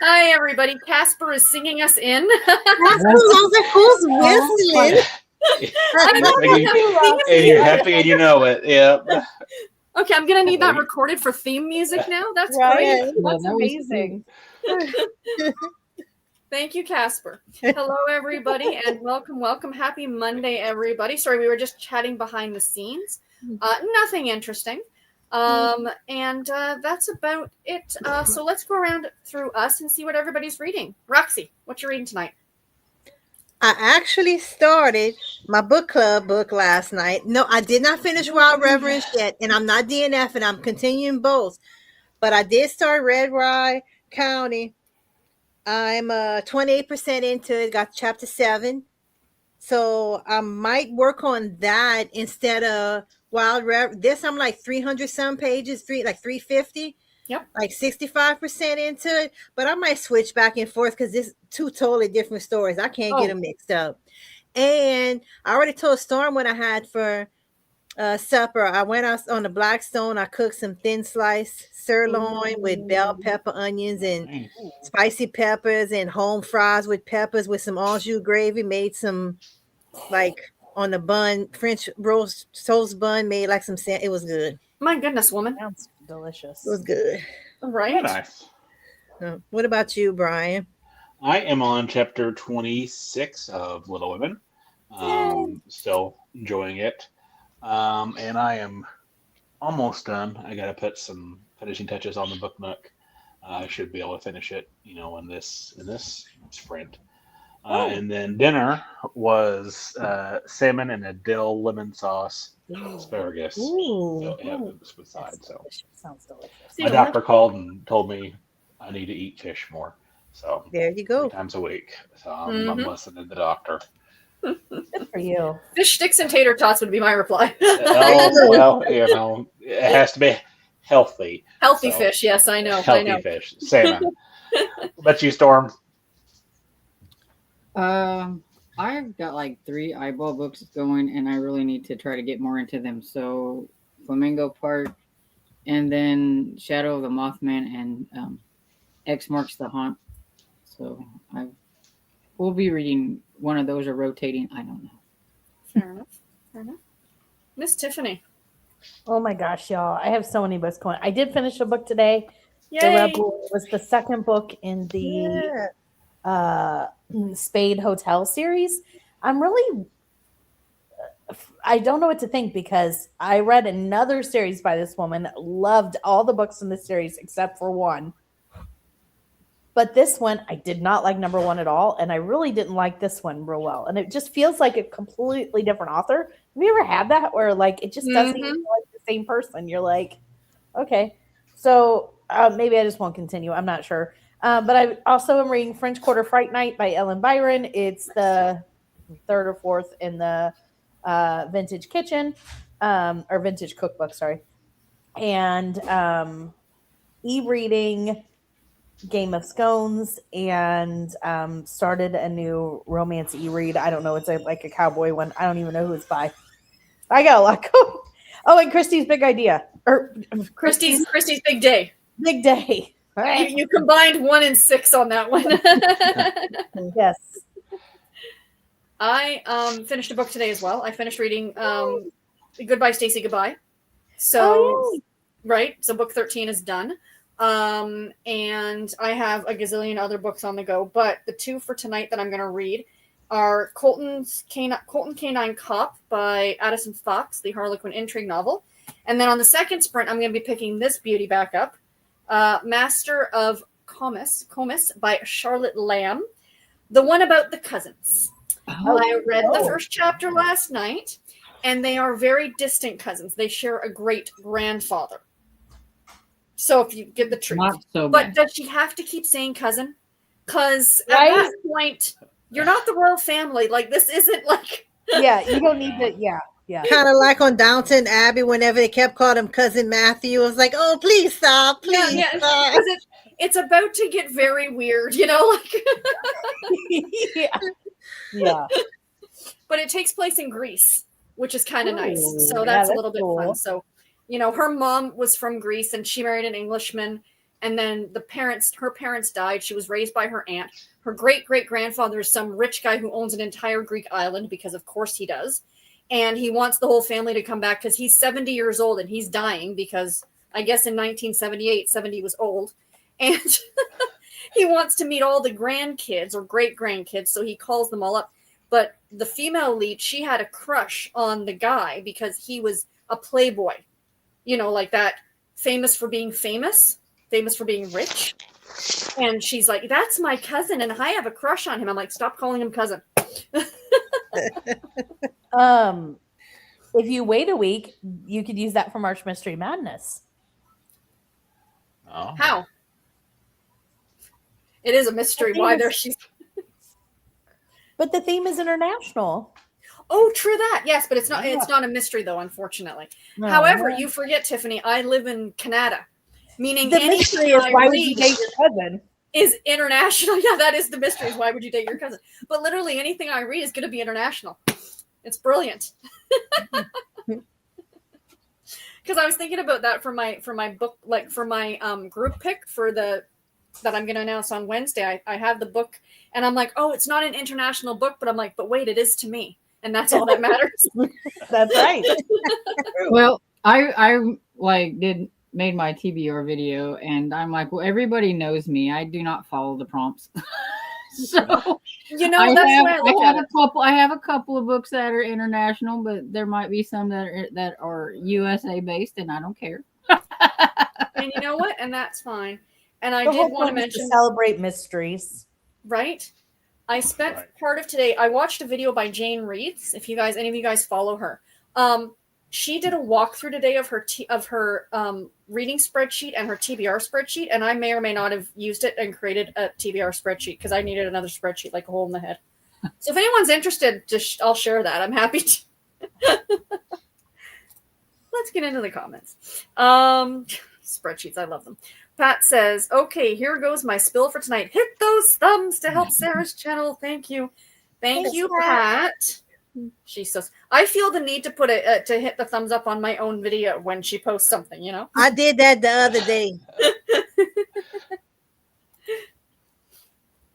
Hi, everybody. Casper is singing us in. I was like, who's whistling? I don't know how to And you're happy and you know it. Yeah. Okay, I'm gonna need that recorded for theme music now. That's great. That's amazing. Thank you, Casper. Hello, everybody, and welcome. Happy Monday, everybody. Sorry, we were just chatting behind the scenes. Nothing interesting. And that's about it. So let's go around through us and see what everybody's reading. Roxy, what you reading tonight? I actually started my book club book last night. No, I did not finish Wild Reverence yet, and I'm not DNF, and I'm continuing both. But I did start Red Rye County. I'm 28% into it, got chapter 7. So I might work on that instead of Wild Reverence. This I'm like 300 some pages, 350. Yep. Like 65% into it, but I might switch back and forth because it's two totally different stories. I can't get them mixed up. And I already told Storm what I had for supper. I went out on the Blackstone. I cooked some thin sliced sirloin with bell pepper, onions, and spicy peppers, and home fries with peppers with some au jus gravy. Made some like on the bun, French roast toast bun. Made like some sand. It was good. My goodness, woman. Sounds delicious. It was good. All right. Nice. What about you, Brian? I am on chapter 26 of Little Women. Still enjoying it. And I am almost done. I got to put some finishing touches on the book nook. I should be able to finish it, in this sprint. And then dinner was salmon and a dill lemon sauce asparagus. So, yeah, it was beside. So sounds delicious. my doctor called and told me I need to eat fish more. So there you go. 3 times a week. So I'm listening to the doctor. Good for you. Fish sticks and tater tots would be my reply. Well, it has to be healthy. Healthy fish, yes, I know. Healthy fish, salmon. But you, Storm? I've got like 3 eyeball books going, and I really need to try to get more into them. So, Flamingo Park, and then Shadow of the Mothman, and X Marks the Haunt. So we'll be reading one of those or rotating. I don't know. Fair enough. Miss Tiffany. Oh my gosh, y'all. I have so many books going. I did finish a book today. Yay. The Rebel was the second book in the Spade Hotel series. I don't know what to think because I read another series by this woman, loved all the books in the series except for one. But this one, I did not like number 1 at all. And I really didn't like this one real well. And it just feels like a completely different author. Have you ever had that where like it just doesn't even feel like the same person? You're like, okay. So maybe I just won't continue. I'm not sure. But I also am reading French Quarter Fright Night by Ellen Byron. It's the 3rd or 4th in the Vintage Kitchen or Vintage Cookbook, sorry. And e-reading Game of Scones and started a new romance e-read. I don't know. It's like a cowboy one. I don't even know who it's by. I got a lot going. Oh, and Christie's Big Idea. Or Christie's Big Day. Big Day. You combined 1 and 6 on that one. Yes. I finished a book today as well. I finished reading Goodbye, Stacy, Goodbye. So, right. So book 13 is done. And I have a gazillion other books on the go, but the 2 for tonight that I'm going to read are Colton Canine Cop by Addison Fox, the Harlequin intrigue novel. And then on the second sprint, I'm going to be picking this beauty back up, Master of Comus by Charlotte Lamb, the one about the cousins. I read the first chapter last night, and they are very distant cousins. They share a great grandfather. So if you get the truth. But does she have to keep saying cousin? Because at that point, you're not the royal family. Like, this isn't like... Yeah, you don't need to... Yeah. Kind of like on Downton Abbey, whenever they kept calling him Cousin Matthew. I was like, oh, please stop. Please stop. It's about to get very weird, like... Yeah. But it takes place in Greece, which is kind of nice. So that's a little bit fun. So... her mom was from Greece and she married an Englishman. and then her parents died. She was raised by her aunt. Her great-great-grandfather is some rich guy who owns an entire Greek island, because of course he does. And he wants the whole family to come back because he's 70 years old and he's dying, because I guess in 1978, 70 was old. And he wants to meet all the grandkids or great-grandkids, so he calls them all up. But the female lead, she had a crush on the guy because he was a playboy. You know, like that, famous for being famous for being rich. And she's like, that's my cousin, and I have a crush on him. I'm like, stop calling him cousin. If you wait a week, you could use that for March Mystery Madness. Oh. How? It is a mystery why she's. But the theme is international. Oh, true that. Yes, but it's not. Yeah. It's not a mystery though, unfortunately. No. However, you forget, Tiffany. I live in Canada, meaning The mystery is why would you date your cousin? Is international. Yeah, that is the mystery. Is why would you date your cousin? But literally anything I read is going to be international. It's brilliant. Because I was thinking about that for my book, like for my group pick that I'm going to announce on Wednesday. I have the book, and I'm like, oh, it's not an international book, but I'm like, but wait, it is to me, and that's all that matters. That's right. Well, I made my TBR video, and I'm like, well, everybody knows me. I do not follow the prompts. So You know, that's the way I look at it. I have a couple of books that are international, but there might be some that are USA based, and I don't care. And you know what? And that's fine. And I The did whole want to point is mention, celebrate mysteries. right? I spent part of today. I watched a video by Jane Reeds. If any of you guys follow her, she did a walkthrough today of her reading spreadsheet and her TBR spreadsheet, and I may or may not have used it and created a TBR spreadsheet because I needed another spreadsheet like a hole in the head. So if anyone's interested, I'll share that. I'm happy to. Let's get into the comments. Spreadsheets, I love them. Pat says, okay, here goes my spill for tonight. Hit those thumbs to help Sarah's channel. Thank you. Thank you, Pat. She says, I feel the need to put to hit the thumbs up on my own video when she posts something, you know? I did that the other day.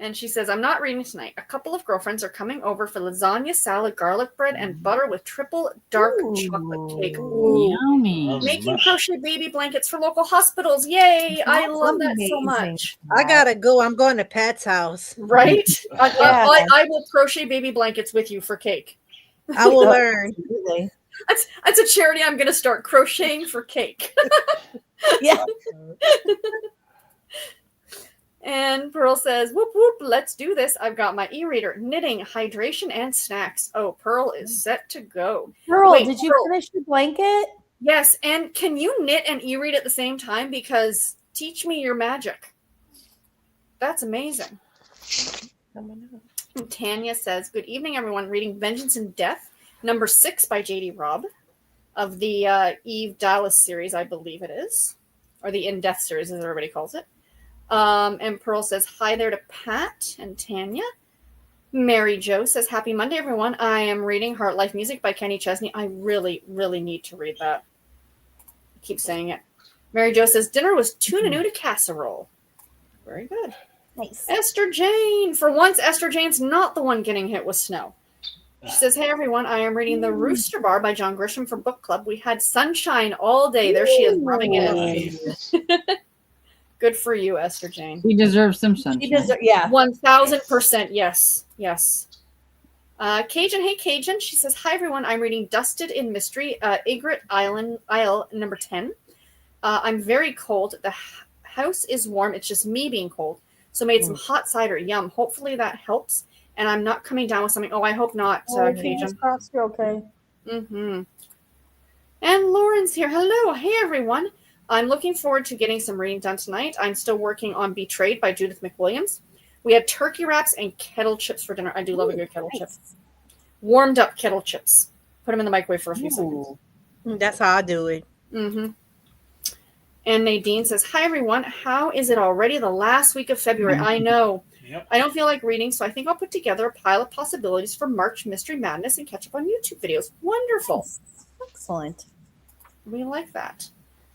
And she says, I'm not reading tonight. A couple of girlfriends are coming over for lasagna, salad, garlic bread, and butter with triple dark chocolate cake. Ooh. Yummy. Making crochet baby blankets for local hospitals. Yay. I love that so much. I gotta go. I'm going to Pat's house. Right? Yeah. I will crochet baby blankets with you for cake. I will learn. Absolutely. That's a charity I'm going to start, crocheting for cake. Yeah. And Pearl says, whoop, whoop, let's do this. I've got my e-reader, knitting, hydration, and snacks. Oh, Pearl is set to go. Pearl, Wait, did you Pearl. finish your blanket? Yes, and can you knit and e-read at the same time? Because teach me your magic. That's amazing. And Tanya says, good evening, everyone. Reading Vengeance and Death, number 6 by J.D. Robb of the Eve Dallas series, I believe it is. Or the In Death series, as everybody calls it. And Pearl says, hi there to Pat and Tanya. Mary Jo says, happy Monday, everyone. I am reading Heart Life Music by Kenny Chesney. I really, really need to read that. I keep saying it. Mary Jo says, dinner was tuna noodle casserole. Very good. Nice. Esther Jane. For once, Esther Jane's not the one getting hit with snow. She says, hey, everyone. I am reading The Rooster Bar by John Grisham for book club. We had sunshine all day. There she is, rubbing it in. Nice. Good for you, Esther Jane. He deserves some sunshine. She deserves, yeah. 1000%. Yes. Yes. Cajun. Hey, Cajun. She says, hi, everyone. I'm reading Dusted in Mystery, Egret Isle, number 10. I'm very cold. The house is warm. It's just me being cold. So made some hot cider. Yum. Hopefully that helps. And I'm not coming down with something. Oh, I hope not, Cajun. Crossed, you're okay. Mm-hmm. And Lauren's here. Hello. Hey, everyone. I'm looking forward to getting some reading done tonight. I'm still working on Betrayed by Judith McWilliams. We had turkey wraps and kettle chips for dinner. I do love a good kettle chip. Warmed up kettle chips. Put them in the microwave for a few seconds. That's how I do it. Mm-hmm. And Nadine says, hi, everyone. How is it already the last week of February? I know. Yep. I don't feel like reading, so I think I'll put together a pile of possibilities for March Mystery Madness and catch up on YouTube videos. Wonderful. Excellent. We like that.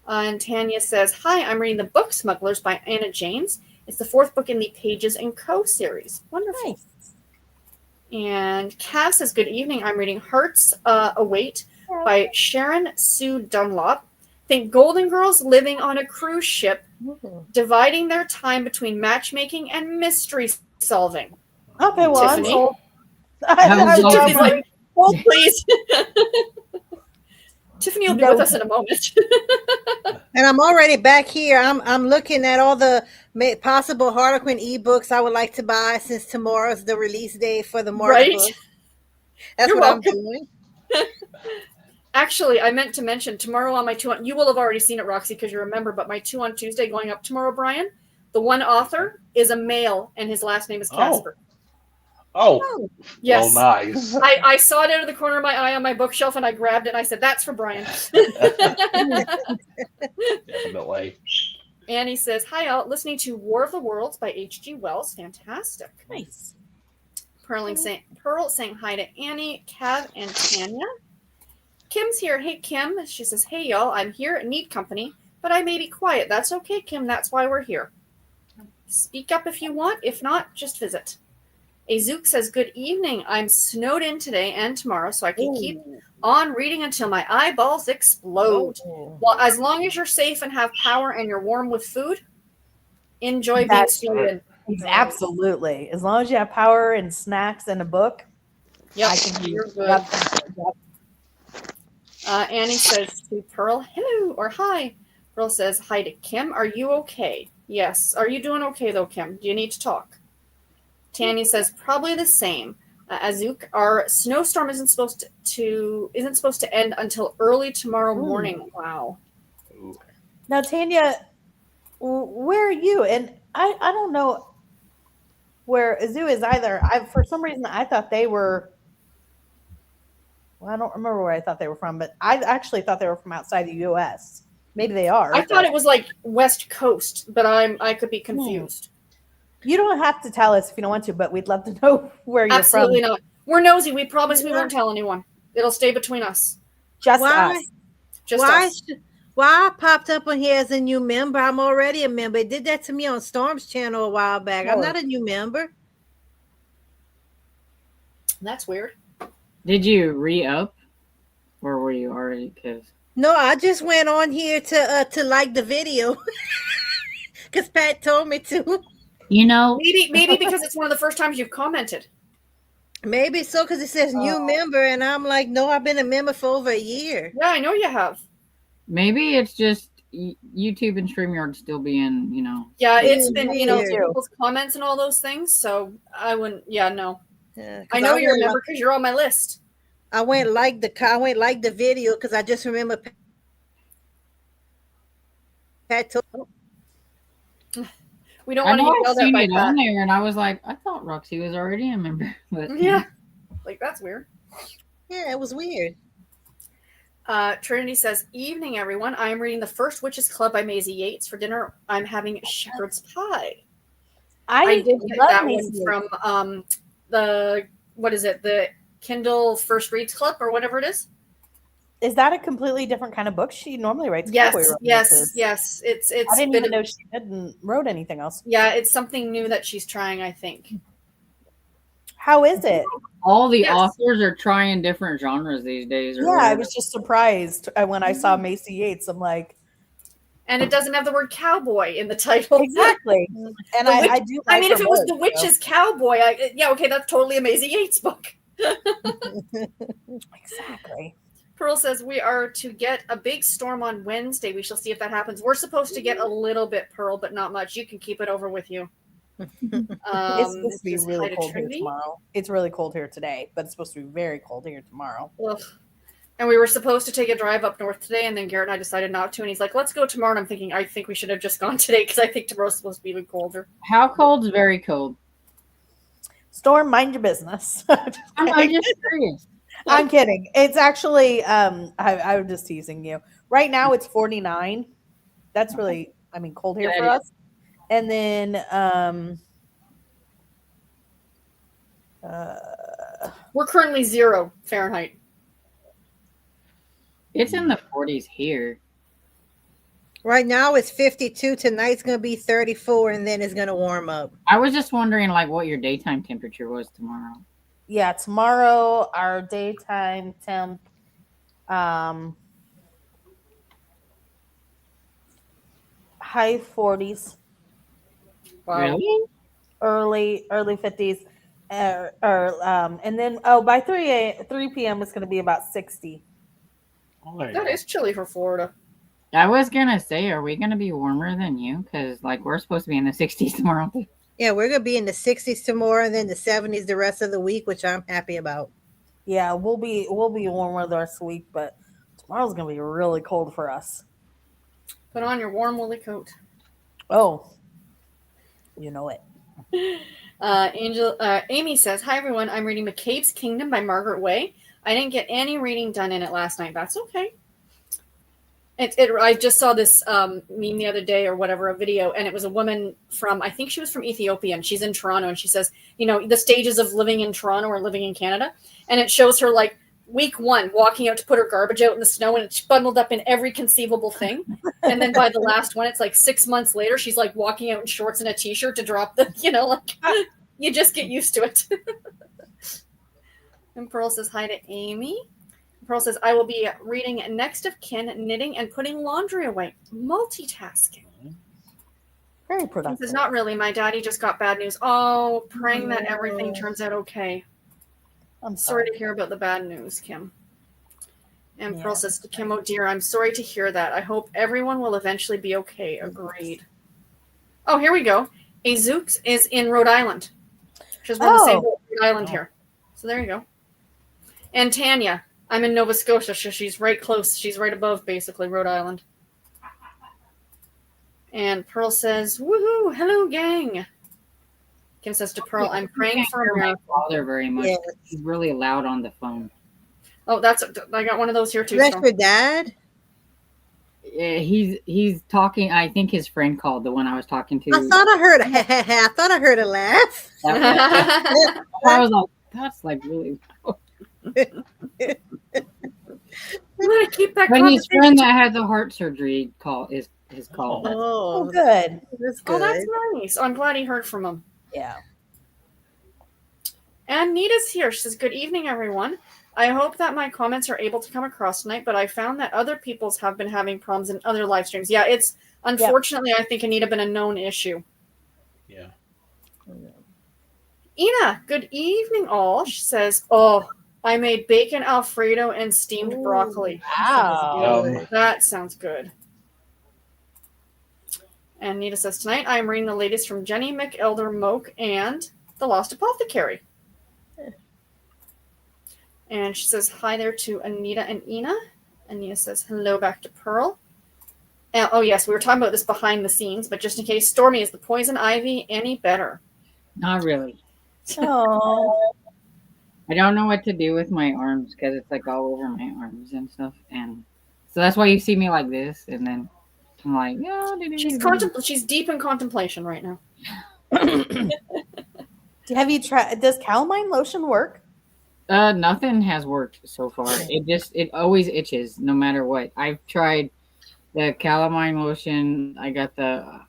And Tanya says, "Hi, I'm reading the book Smugglers by Anna James. It's the 4th book in the Pages and Co. series. Wonderful." Nice. And Cass says, "Good evening. I'm reading Hearts Await by Sharon Sue Dunlop. Think Golden Girls living on a cruise ship, dividing their time between matchmaking and mystery solving." Okay, well, I'm Tiffany? sold. Tiffany's like, "Hold, please." Tiffany will be with us in a moment. And I'm already back here. I'm looking at all the possible Harlequin ebooks I would like to buy since tomorrow's the release day for the March Right? book. That's You're what welcome. I'm doing. Actually, I meant to mention tomorrow on my 2 on, you will have already seen it, Roxy, because you remember, but my 2 on Tuesday going up tomorrow, Brian, the one author is a male and his last name is Casper. Oh, Yes. well, nice. I saw it out of the corner of my eye on my bookshelf and I grabbed it and I said, "That's for Brian." Definitely. Annie says, "Hi, all. Listening to War of the Worlds by H.G. Wells. Fantastic." Nice. Pearl saying hi to Annie, Cav, and Tanya. Kim's here. "Hey, Kim." She says, "Hey, y'all. I'm here. Need company, but I may be quiet. That's okay, Kim. That's why we're here. Speak up if you want. If not, just visit." Azook says, "Good evening. I'm snowed in today and tomorrow, so I can keep on reading until my eyeballs explode. Well, as long as you're safe and have power and you're warm with food, enjoy being That's snowed in." Absolutely. As long as you have power and snacks and a book, Yep, I can you're good. Yep. Annie says to Pearl, "Hello," or "Hi." Pearl says, "Hi to Kim. Are you okay?" "Yes." "Are you doing okay though, Kim? Do you need to talk?" Tanya says, "Probably the same." Azook, "Our snowstorm isn't supposed to end until early tomorrow morning." Wow. Ooh. Now, Tanya, where are you? And I don't know where Azu is either. For some reason, I thought they were. Well, I don't remember where I thought they were from, but I actually thought they were from outside the U.S. Maybe they are. I thought it was like West Coast, but I could be confused. You don't have to tell us if you don't want to, but we'd love to know where you're Absolutely from. not. We're nosy. We promise we won't tell anyone. It'll stay between us. Just Why? us. Just Why? us. Why I popped up on here as a new member? I'm already a member. It did that to me on Storm's channel a while back. I'm not a new member. That's weird. Did you re-up, or were you already? Because No, I just went on here to like the video because Pat told me to. you know, Maybe because it's one of the first times you've commented. Maybe so because it says new member, and I'm like, no, I've been a member for over a year. Yeah, I know you have. maybe it's just YouTube and StreamYard still being, Yeah, it's been, Weird. people's comments and all those things. So I wouldn't. Yeah, no. Yeah, I know you're a member because you're on my list. I went like the video because I just remember Pat told. We don't I want to know get I've yelled at seen by it on Pat. there, and I was like, I thought Roxy was already a member, but Yeah, like that's weird. Yeah, it was weird. Trinity says, "Evening, everyone. I am reading The First Witches Club by Maisie Yates. For dinner, I'm having shepherd's pie." I did get love that Maisie one from the Kindle First Reads Club or whatever it is. Is that a completely different kind of book? She normally writes Yes, cowboy yes, romances. yes. It's I didn't been even know she hadn't wrote anything else. Yeah, it's something new that she's trying, I think. How is it? all the Yes. authors are trying different genres these days. or Yeah, I whatever. was just surprised when I saw Macy Yates. I'm like, And it doesn't have the word cowboy in the title. exactly. And The Witch- I do. I Like mean, her if it was work, The Witch's Cowboy, okay, that's totally a Maisie Yates book. Exactly. Pearl says, "We are to get a big storm on Wednesday. We shall see if that happens." We're supposed to get a little bit, Pearl, but not much. You can keep it over with you. It's supposed to be says, "Hi really to cold here Trinity." tomorrow. It's really cold here today, but it's supposed to be very cold here tomorrow. Ugh. And we were supposed to take a drive up north today, and then Garrett and I decided not to. And he's like, "Let's go tomorrow." And I'm thinking, I think we should have just gone today because I think tomorrow's supposed to be even colder. How cold's very cold? Storm, mind your business. I'm just curious. I'm kidding. It's actually, I'm just teasing you. Right now it's 49. That's really, cold here for us. And then, We're currently 0 Fahrenheit. It's in the 40s here. Right now it's 52. Tonight's gonna be 34, and then it's gonna warm up. I was just wondering, like, what your daytime temperature was tomorrow. Yeah, tomorrow our daytime temp high 40s, Wow. Really? early 50s. And then by 3 p.m. it's going to be about 60. Oh, there you That go. is chilly for Florida. I was gonna say, are we gonna be warmer than you? Because like we're supposed to be in the 60s tomorrow. Yeah, we're gonna be in the 60s tomorrow, and then the 70s the rest of the week, which I'm happy about. Yeah, we'll be warmer the rest of the week, but tomorrow's going to be really cold for us. Put on your warm woolly coat. Oh, you know it. Amy says, "Hi everyone. I'm reading McCabe's Kingdom by Margaret Way. I didn't get any reading done in it last night. That's okay. I just saw this meme the other day or whatever, a video, and it was a woman from, I think she was from Ethiopia, and she's in Toronto, and she says, the stages of living in Toronto or living in Canada, and it shows her like week 1 walking out to put her garbage out in the snow, and it's bundled up in every conceivable thing, and then by the last one, it's like 6 months later, she's like walking out in shorts and a t-shirt to drop the, you just get used to it." And Pearl says hi to Amy. Pearl says, "I will be reading Next of Kin, knitting, and putting laundry away. Multitasking." Very He productive. says, "Not really. My daddy just got bad news." Oh, praying that everything turns out okay. I'm Sorry sorry. to hear about the bad news, Kim. And Yeah. Pearl says to Kim, "Oh dear, I'm sorry to hear that. I hope everyone will eventually be okay." Agreed. Oh, here we go. Azooks is in Rhode Island. She's on the same boat, Rhode Island here. So there you go. And Tanya, I'm in Nova Scotia, so she's right close. She's right above, basically, Rhode Island. And Pearl says, "Woohoo! Hello, gang." Kim says to Pearl, "I'm praying for a my miracle." father very much. Yes. He's really loud on the phone. Oh, I got one of those here too. That's Storm. your dad? Yeah, he's talking. I think his friend called, the one I was talking to. I thought I heard a laugh. I was like, that's like really. We want to keep that When his conversation. friend that had the heart surgery is called. Oh, Oh, good. that's Oh, good. that's nice. I'm glad he heard from him. Yeah. And Nita's here. She says, "Good evening, everyone. I hope that my comments are able to come across tonight, but I found that other people's have been having problems in other live streams." Yeah, it's unfortunately, I think, Anita, been a known issue. Yeah. Ina, good evening, all. She says, "Oh, I made bacon Alfredo and steamed Ooh. broccoli. Wow. Yum. That sounds good." And Nita says, "Tonight I am reading the latest from Jenny McElder Moak and The Lost Apothecary." And she says hi there to Anita and Ina. Anita says hello back to Pearl. And, oh, yes, we were talking about this behind the scenes, but just in case, Stormy, is the poison ivy any better? Not really. Oh. I don't know what to do with my arms because it's like all over my arms and stuff, and so that's why you see me like this, and then I'm like, yeah. She's deep in contemplation right now. Have you tried? Does calamine lotion work? Nothing has worked so far. It always itches no matter what. I've tried the calamine lotion. I got the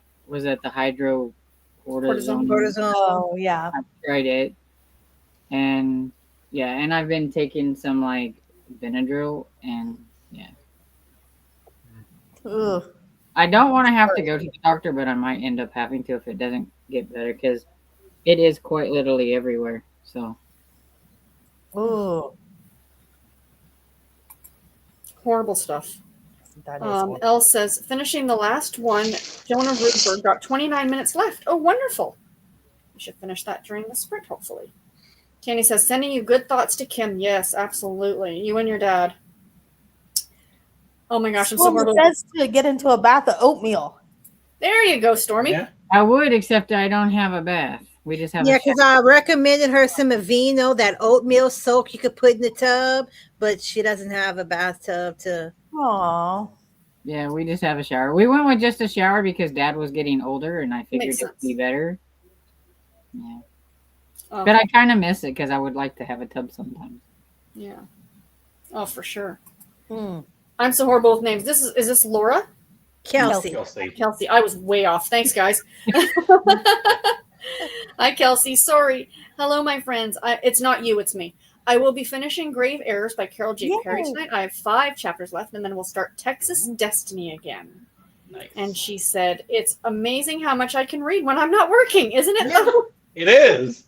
hydro cortisone. Cortisone. Oh, yeah. I've tried it, and yeah, and I've been taking some like Benadryl, and yeah. Ugh. I don't want to have to go to the doctor, but I might end up having to if it doesn't get better because it is quite literally everywhere. So Ooh. Horrible stuff. That is horrible. Elle says, "Finishing the last one, Jonah Rudberg got 29 minutes left. Oh, wonderful. We should finish that during the sprint, hopefully." Candy says, "Sending you good thoughts to Kim." Yes, absolutely. You and your dad. Oh my gosh, I'm so Well, horrible. it says to get into a bath of oatmeal. There you go, Stormy. Yeah. I would, except I don't have a bath. We just have Yeah, a because I recommended her some Aveeno, that oatmeal soak you could put in the tub, but she doesn't have a bathtub to. Aww. Yeah, we just have a shower. We went with just a shower because Dad was getting older, and I figured Makes it'd be sense. better. Yeah, Oh, but I kind of miss it because I would like to have a tub sometimes. yeah. Oh, for sure. Hmm. I'm so horrible with names. Is this Laura? Kelsey. Kelsey. I was way off. Thanks, guys. Hi, Kelsey. Sorry. Hello, my friends. It's not you, it's me. I will be finishing Grave Errors by Carol J. Perry Yay. tonight. I have 5 chapters left, and then we'll start Texas Destiny again. Nice. And she said, it's amazing how much I can read when I'm not working, isn't it? Yeah. It is.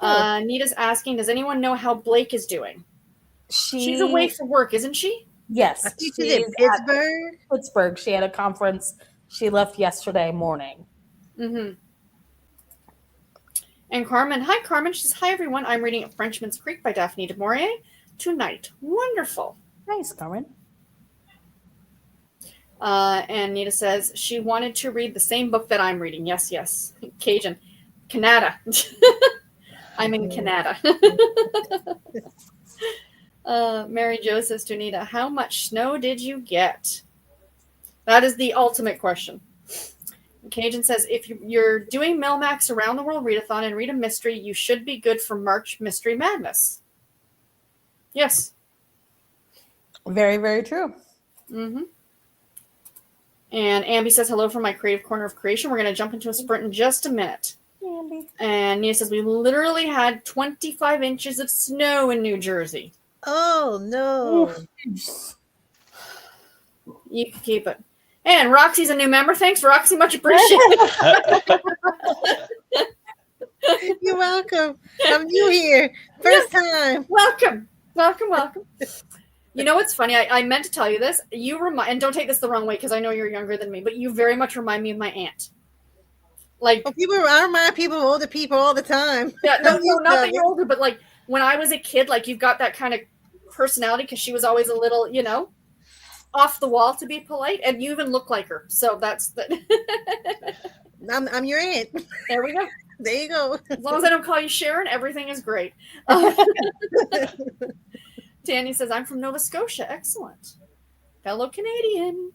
Nita's asking, does anyone know how Blake is doing? She's away for work, isn't she? Yes, I think she's she's in at Pittsburgh. Pittsburgh. She had a conference. She left yesterday morning. Mm-hmm. And Carmen, hi Carmen. She says, hi everyone. I'm reading Frenchman's Creek by Daphne du Maurier tonight. Wonderful. Nice, Carmen. And Nita says she wanted to read the same book that I'm reading. Yes, yes. Cajun. Canada. I'm in Canada. Mary Jo says to Nita, how much snow did you get? That is the ultimate question. Cajun says, if you're doing Melmax Around the World Readathon and read a mystery, you should be good for March Mystery Madness. Yes. Very, very true. Mm-hmm. And Ambi says, hello from my creative corner of creation. We're going to jump into a sprint in just a minute. Andy. And Nia says, we literally had 25 inches of snow in New Jersey. Oh no. You can keep it. And Roxy's a new member. Thanks, Roxy. Much appreciated. You're welcome. I'm new here. First time. Welcome. Welcome, welcome. You know what's funny? I meant to tell you this. And don't take this the wrong way because I know you're younger than me, but you very much remind me of my aunt. Like, I remind people of older people all the time. yeah, no, not that you're older, but like when I was a kid, like you've got that kind of personality because she was always a little, off the wall, to be polite, and you even look like her. So that's the. I'm your aunt. There we go. There you go. As long as I don't call you Sharon, everything is great. Tanya says, I'm from Nova Scotia. Excellent. Fellow Canadian.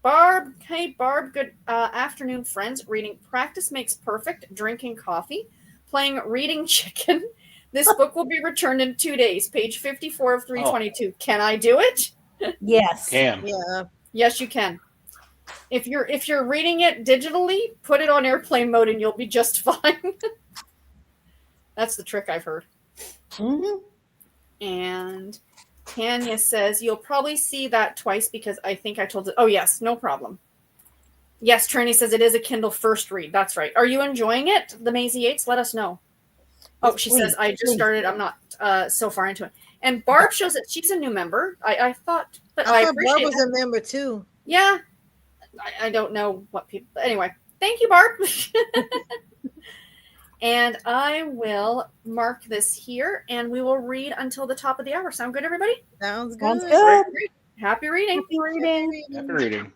Barb. Hey, Barb. Good afternoon, friends. Reading Practice Makes Perfect, Drinking Coffee, Playing Reading Chicken. This book will be returned in 2 days. Page 54 of 322. Can I do it? Yes. Can. Yeah. Yes, you can. If you're reading it digitally, put it on airplane mode and you'll be just fine. That's the trick I've heard. Mm-hmm. And Tanya says, you'll probably see that twice because I think I told it. Oh, yes, no problem. Yes, Trini says it is a Kindle first read. That's right. Are you enjoying it, The Maisie Yates? Let us know. Oh, she says, I just started. I'm not so far into it. And Barb shows that she's a new member. I thought, but I thought appreciate Barb was it. a member too. Yeah. I don't know what people. Anyway, thank you, Barb. And I will mark this here, and we will read until the top of the hour. Sound good, everybody? Sounds good. Sounds good. Happy reading. Happy reading. Happy reading.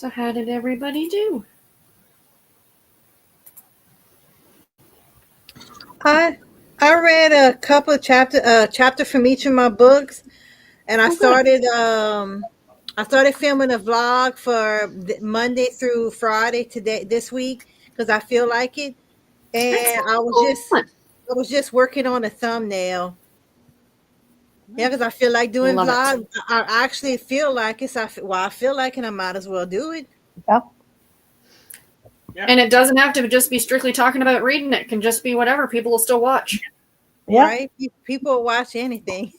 So how did everybody do? I read a couple of chapter from each of my books, and I started filming a vlog for Monday through Friday today this week because I feel like it, and I was just working on a thumbnail. Yeah, because I feel like doing Love it. vlogs. I actually feel like it. So I feel like it. I might as well do it. And it doesn't have to just be strictly talking about reading. It can just be whatever. People will still watch. Yeah. Right? People will watch anything.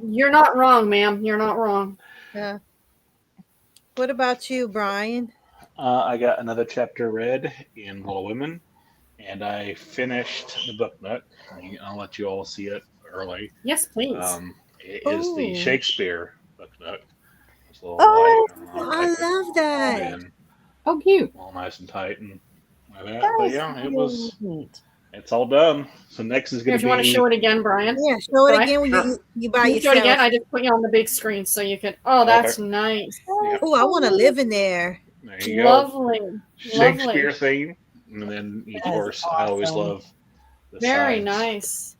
You're not wrong, ma'am. You're not wrong. Yeah. What about you, Brian? I got another chapter read in Little Women, and I finished the book nook. I'll let you all see it early. Yes, please. It is the Oh. Shakespeare book nook. It's a little Oh, light. I love that. And Oh, cute. all nice and tight and like that. That But was yeah, really neat. it's all done. So next is Here, going if to you want to be. show it again, Brian. Yeah, show it Right. again when Sure. you by You show yourself. it again. I just put you on the big screen so you can. Oh, that's nice. Yeah, Oh, I want to live in there. there you go. Lovely. Shakespeare Lovely. theme, and then of That is course I always awesome. love the Very sides. nice.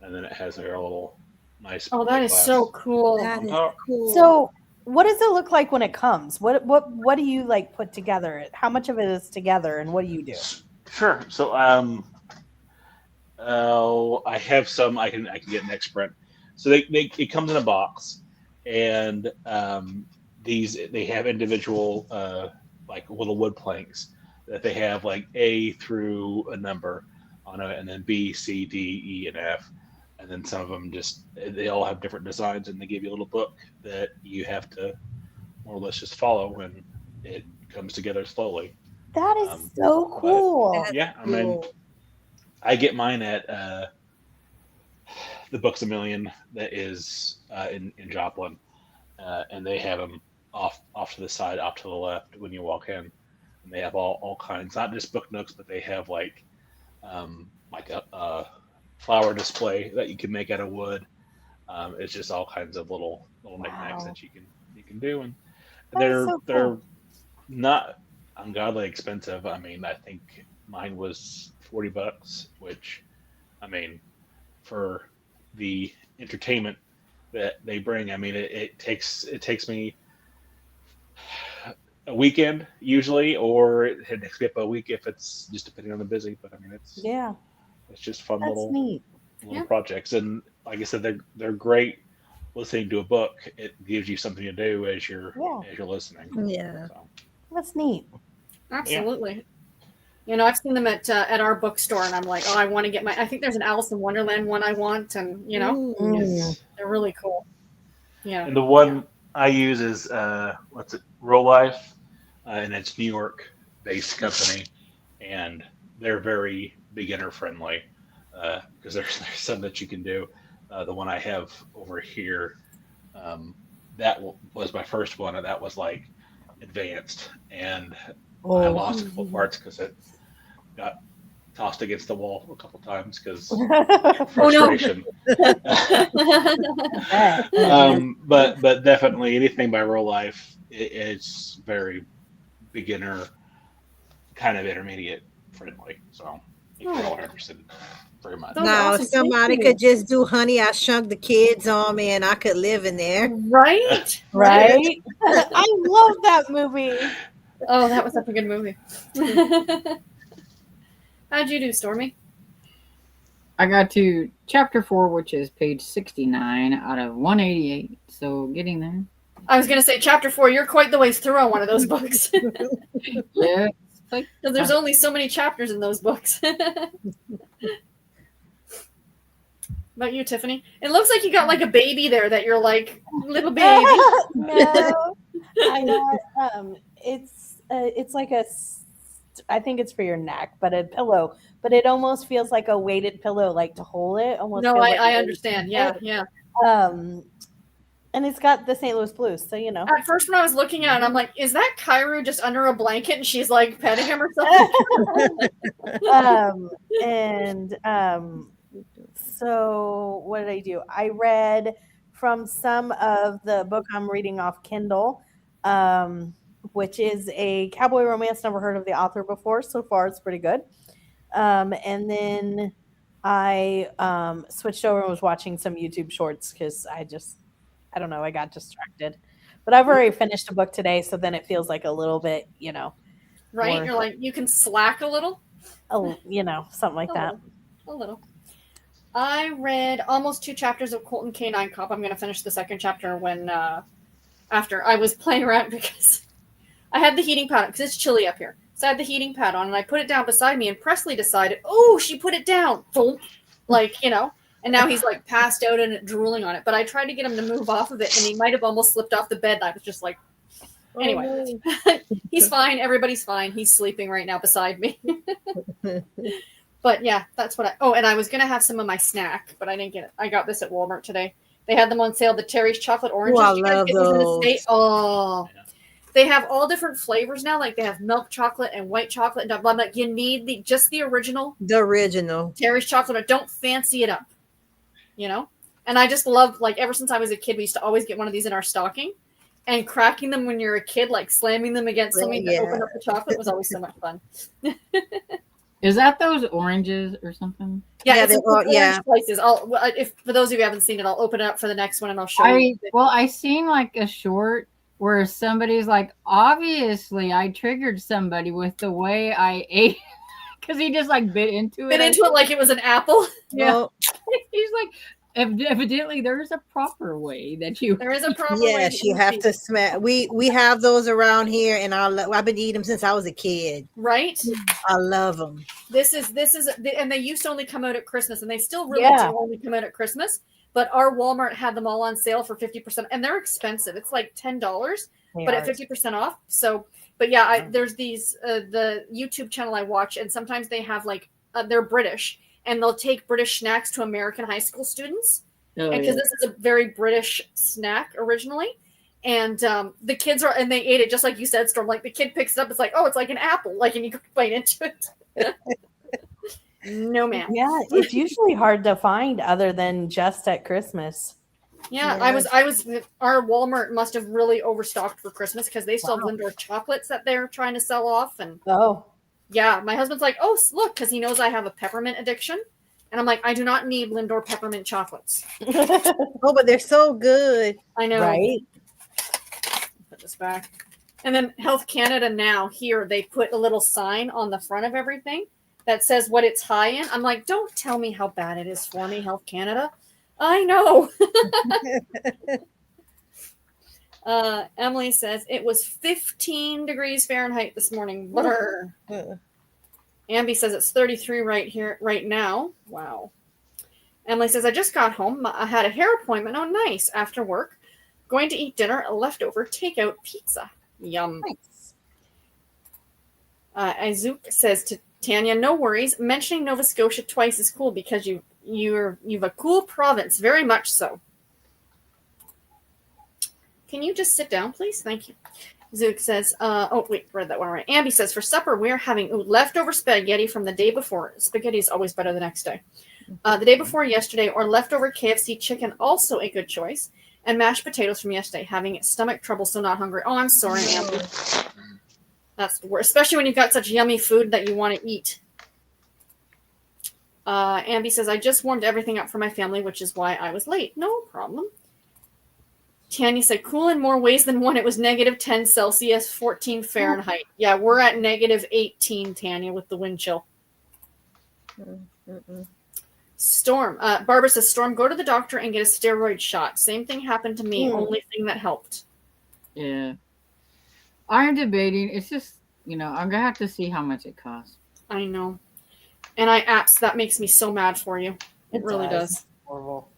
And then it has their little nice. Oh, that is glass. so cool. That is Oh. cool. So, what does it look like when it comes? What do you like put together? How much of it is together, and what do you do? Sure. So I have some I can get next print. So it comes in a box, and they have individual like little wood planks that they have like A through a number on it, and then B, C, D, E, and F, and then some of them they all have different designs, and they give you a little book that you have to more or less just follow, and it comes together slowly. That is so but- cool. That's Yeah, I mean, cool. I get mine at the Books a Million that is in Joplin, and they have them off to the side, off to the left when you walk in, and they have all kinds, not just book nooks, but they have like a flower display that you can make out of wood. It's just all kinds of little knickknacks Wow. that you can do, and That is so they're cool. not ungodly expensive. I mean, I think mine was $40, which, I mean, for the entertainment that they bring, I mean, it takes me a weekend usually, or it takes me up a week if it's just depending on the busy. But I mean, it's Yeah, just fun that's little neat. Yeah. projects, and like I said, they're great. Listening to a book, it gives you something to do as you're listening. Yeah. So, That's neat. Absolutely. You know, I've seen them at our bookstore, and I'm like, oh, I want to get I think there's an Alice in Wonderland one I want, and you know, yes. they're really cool. Yeah. And the one I use is Roll Life, and it's New York based company, and they're very beginner friendly because there's some that you can do. The one I have over here, that was my first one, and that was like advanced, and I lost a couple parts because it got tossed against the wall a couple times because frustration. But definitely anything by Roll Life, it's very beginner, kind of intermediate friendly. So if you're all interested, very much. Those are Now, awesome. if somebody Thank you. could just do Honey, I Shrunk the Kids on me, and I could live in there. Right? Right? I love that movie. Oh, that was such a good movie. How'd you do, Stormy? I got to chapter 4, which is page 69 out of 188. So getting there. I was going to say, chapter 4, you're quite the way through on one of those books. Yeah. Because there's only so many chapters in those books. About you, Tiffany? It looks like you got like a baby there that you're like, little baby. No, I got it's like I think it's for your neck, but a pillow. But it almost feels like a weighted pillow, like to hold it. Almost. No, feels like I a understand. weighted Yeah, yeah. pillow. And it's got the St. Louis Blues, so you know. At first, when I was looking at it, I'm like, is that Kairu just under a blanket and she's like petting him or something? So what did I do? I read from some of the book I'm reading off Kindle. which is a cowboy romance. Never heard of the author before. So far, it's pretty good. And then I switched over and was watching some YouTube shorts because I don't know, I got distracted. But I've already finished a book today, so then it feels like a little bit, Right? Or- You're like, you can slack a little. Something like that. A little. I read almost 2 chapters of Colton Canine Cop. I'm going to finish the second chapter when after I was playing around because I had the heating pad on because it's chilly up here. So I had the heating pad on and I put it down beside me and Presley decided, oh, she put it down. Boom. Like, and now he's like passed out and drooling on it. But I tried to get him to move off of it and he might have almost slipped off the bed. I was just like, anyway, he's fine. Everybody's fine. He's sleeping right now beside me. But yeah, that's what and I was going to have some of my snack, but I didn't get it. I got this at Walmart today. They had them on sale, the Terry's chocolate oranges. I love those. Oh, they have all different flavors now. Like they have milk chocolate and white chocolate. And I'm like, you need just the original. The original Terry's chocolate. Don't fancy it up, And I just love, like, ever since I was a kid, we used to always get one of these in our stocking. And cracking them when you're a kid, like slamming them against something to open up the chocolate was always so much fun. Is that those oranges or something? Yeah, they're all, places. If for those of you who haven't seen it, I'll open it up for the next one and I'll show you. Well, I seen like a short where somebody's like, obviously, I triggered somebody with the way I ate because he just like bit into it like it was an apple. Yeah, well, he's like. Evidently, there is a proper way that you. There is a proper way. Yes, you have to smash. We have those around here, and I've been eating them since I was a kid. Right. I love them. This is, and they used to only come out at Christmas, and they still really do only come out at Christmas. But our Walmart had them all on sale for 50%, and they're expensive. It's like $10, but at 50% off. So, but yeah, there's these the YouTube channel I watch, and sometimes they have like they're British. And they'll take British snacks to American high school students. Because this is a very British snack originally. And the kids and they ate it just like you said, Storm. Like the kid picks it up, it's like, oh, it's like an apple. Like, and you bite into it. No, man. Yeah, it's usually hard to find other than just at Christmas. Yeah, our Walmart must have really overstocked for Christmas because they still have Lindor chocolates that they're trying to sell off. And yeah, my husband's like, oh, look, because he knows I have a peppermint addiction. And I'm like, I do not need Lindor peppermint chocolates. Oh, but they're so good. I know. Right? Put this back. And then Health Canada now, here, they put a little sign on the front of everything that says what it's high in. I'm like, don't tell me how bad it is for me, Health Canada. I know. Emily says it was 15 degrees Fahrenheit this morning. Brr. Ambi says it's 33 right now. Wow. Emily says I just got home. I had a hair appointment. Oh, nice. After work, going to eat dinner. A leftover takeout pizza. Yum. Nice. Azuk says to Tanya, no worries. Mentioning Nova Scotia twice is cool because you've a cool province. Very much so. Can you just sit down, please? Thank you. Zook says, read that one right. Ambi says, for supper, we're having leftover spaghetti from the day before. Spaghetti is always better the next day. The day before yesterday, or leftover KFC chicken, also a good choice. And mashed potatoes from yesterday, having stomach trouble, so not hungry. Oh, I'm sorry, Ambi. That's the worst, especially when you've got such yummy food that you want to eat. Ambi says, I just warmed everything up for my family, which is why I was late. No problem. Tanya said, cool in more ways than one. It was negative 10 Celsius, 14 Fahrenheit. Yeah, we're at negative 18, Tanya, with the wind chill. Storm. Barbara says, Storm, go to the doctor and get a steroid shot. Same thing happened to me. Only thing that helped. Yeah. I'm debating. It's just, I'm going to have to see how much it costs. I know. And that makes me so mad for you. It really does. Horrible.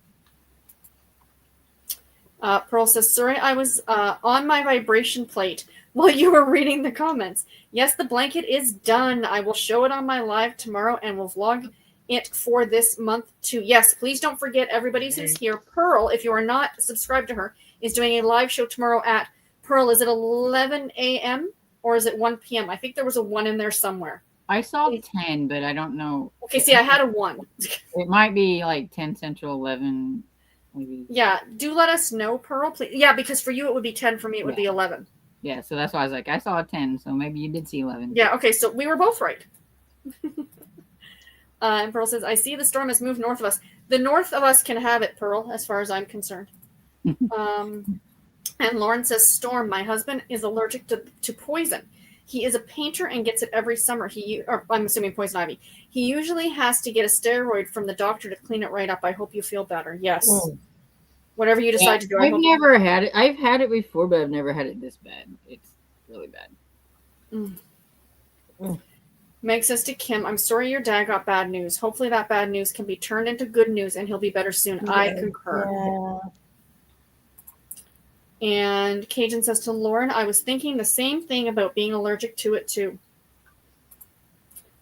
Pearl says, sorry, I was on my vibration plate while you were reading the comments. Yes, the blanket is done. I will show it on my live tomorrow and we'll vlog it for this month too. Yes, please don't forget, everybody who's here, Pearl, if you are not subscribed to her, is doing a live show tomorrow at, Pearl, is it 11 a.m. or is it 1 p.m.? I think there was a 1 in there somewhere. I saw 10, but I don't know. Okay, see, I had a 1. It might be like 10 Central, 11 maybe. Yeah, do let us know, Pearl, please. Yeah, because for you it would be 10, for me it would be 11. Yeah, so that's why I was like, I saw a 10, so maybe you did see 11. Yeah, okay, so we were both right. And Pearl says, I see the storm has moved north of us. The north of us can have it, Pearl, as far as I'm concerned. And Lauren says, Storm, my husband is allergic to poison. He is a painter and gets it every summer. Or I'm assuming poison ivy. He usually has to get a steroid from the doctor to clean it right up. I hope you feel better. Yes. Whatever you decide to do. I've never had it. I've had it before, but I've never had it this bad. It's really bad. Meg says to Kim, I'm sorry your dad got bad news. Hopefully that bad news can be turned into good news and he'll be better soon. Yeah. I concur. Yeah. And Cajun says to Lauren, I was thinking the same thing about being allergic to it too.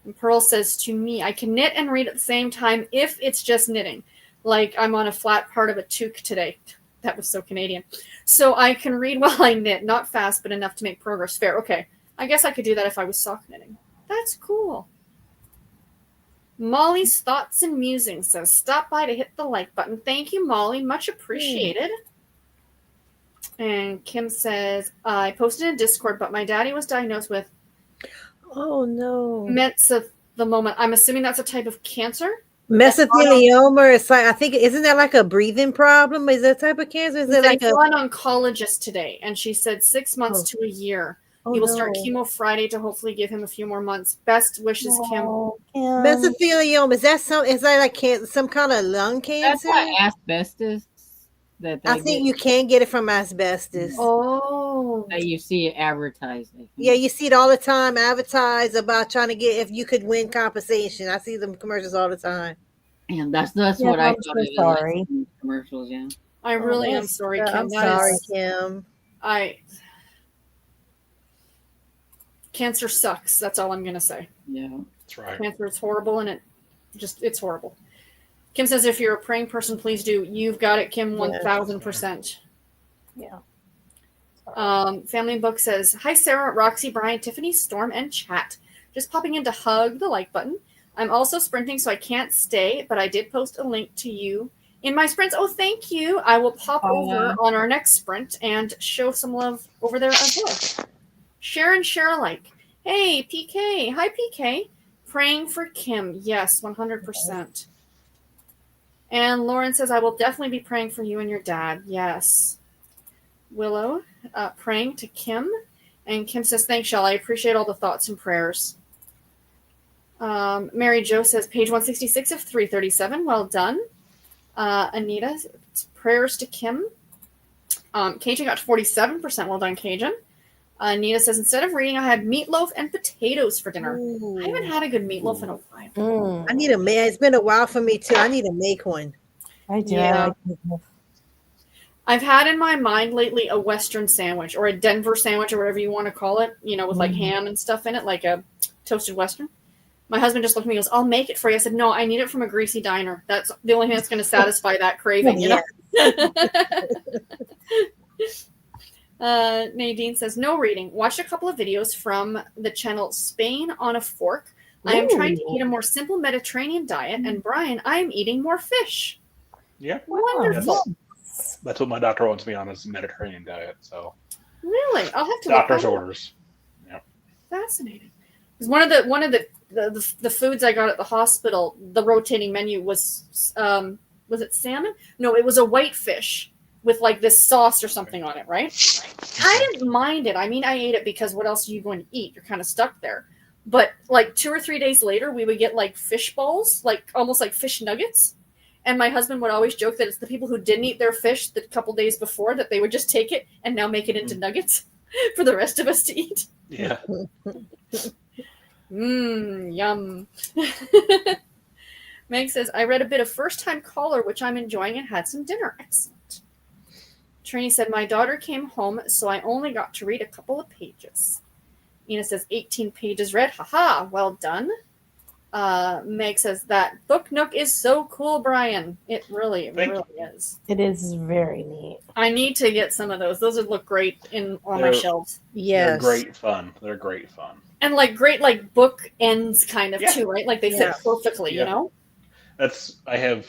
And Pearl says to me, I can knit and read at the same time if it's just knitting. Like I'm on a flat part of a toque today. That was so Canadian. So I can read while I knit. Not fast, but enough to make progress. Fair. Okay. I guess I could do that if I was sock knitting. That's cool. Molly's Thoughts and Musings says, stop by to hit the like button. Thank you, Molly. Much appreciated. And Kim says, I posted in Discord, but my daddy was diagnosed with mesothelioma. I'm assuming that's a type of cancer. Mesothelioma. It's like, I think, isn't that like a breathing problem? Is that type of cancer? Is it like an oncologist today? And she said 6 months to a year. He will start chemo Friday to hopefully give him a few more months. Best wishes, Kim. Mesothelioma. Is that some kind of lung cancer? That's like asbestos. I think you can get it from asbestos. Oh. That you see it advertised. Yeah, you see it all the time advertised about trying to get if you could win compensation. I see them commercials all the time. And that's what I thought it was. Sorry. Commercials, yeah. I really am sorry, Kim. I'm sorry, Kim. Cancer sucks. That's all I'm going to say. Yeah. That's right. Cancer is horrible, and it's horrible. Kim says, if you're a praying person, please do. You've got it, Kim, 1,000%. Yeah. Family Book says, hi, Sarah, Roxy, Brian, Tiffany, Storm, and chat. Just popping in to hug the like button. I'm also sprinting, so I can't stay, but I did post a link to you in my sprints. Oh, thank you. I will pop over on our next sprint and show some love over there as well. Sharon Sheralike. Hey, PK. Hi, PK. Praying for Kim. Yes, 100%. And Lauren says, I will definitely be praying for you and your dad. Yes. Willow, praying to Kim. And Kim says, thanks, Shell. I appreciate all the thoughts and prayers. Mary Jo says, page 166 of 337. Well done. Anita, prayers to Kim. Cajun got 47%. Well done, Cajun. Anita says, instead of reading, I had meatloaf and potatoes for dinner. Ooh. I haven't had a good meatloaf in a while. I need to make. It's been a while for me too. I need to make one. I do. Yeah. I've had in my mind lately a Western sandwich or a Denver sandwich or whatever you want to call it, with like ham and stuff in it, like a toasted Western. My husband just looked at me and goes, I'll make it for you. I said, no, I need it from a greasy diner. That's the only thing that's going to satisfy that craving, you know? Nadine says, no reading. Watched a couple of videos from the channel Spain on a Fork. I am trying to eat a more simple Mediterranean diet. And Brian, I am eating more fish. Yeah. Wonderful. That's what my doctor wants me on, is Mediterranean diet. So really? I'll have to doctor's orders. Yeah. Fascinating. Because one of the foods I got at the hospital, the rotating menu was it salmon? No, it was a whitefish with like this sauce or something on it, right? I didn't mind it. I mean, I ate it because what else are you going to eat? You're kind of stuck there. But like 2 or 3 days later, we would get like fish balls, like almost like fish nuggets. And my husband would always joke that it's the people who didn't eat their fish the couple days before that they would just take it and now make it into nuggets for the rest of us to eat. Yeah. Yum. Meg says, I read a bit of First Time Caller, which I'm enjoying, and had some dinner. Excellent. Trini said, my daughter came home, so I only got to read a couple of pages. Ina says, 18 pages read. Haha, well done. Meg says, that book nook is so cool, Brian. It really is. It is very neat. I need to get some of those. Those would look great on my shelves. Yes. They're great fun. They're great fun. And like great like book ends kind of too, right? Like they fit perfectly, you know? I have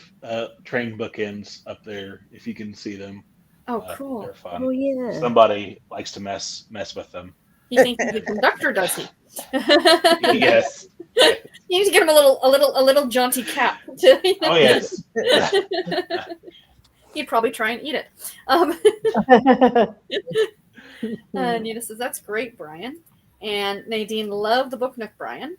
train bookends up there, if you can see them. Oh, cool. They're fun. Oh yeah. Somebody likes to mess with them. He thinks he's a conductor, does he? Yes. You need to give him a little jaunty cap. To, Oh yes. He'd probably try and eat it. Nina says, that's great, Brian. And Nadine loved the book Nook, Brian.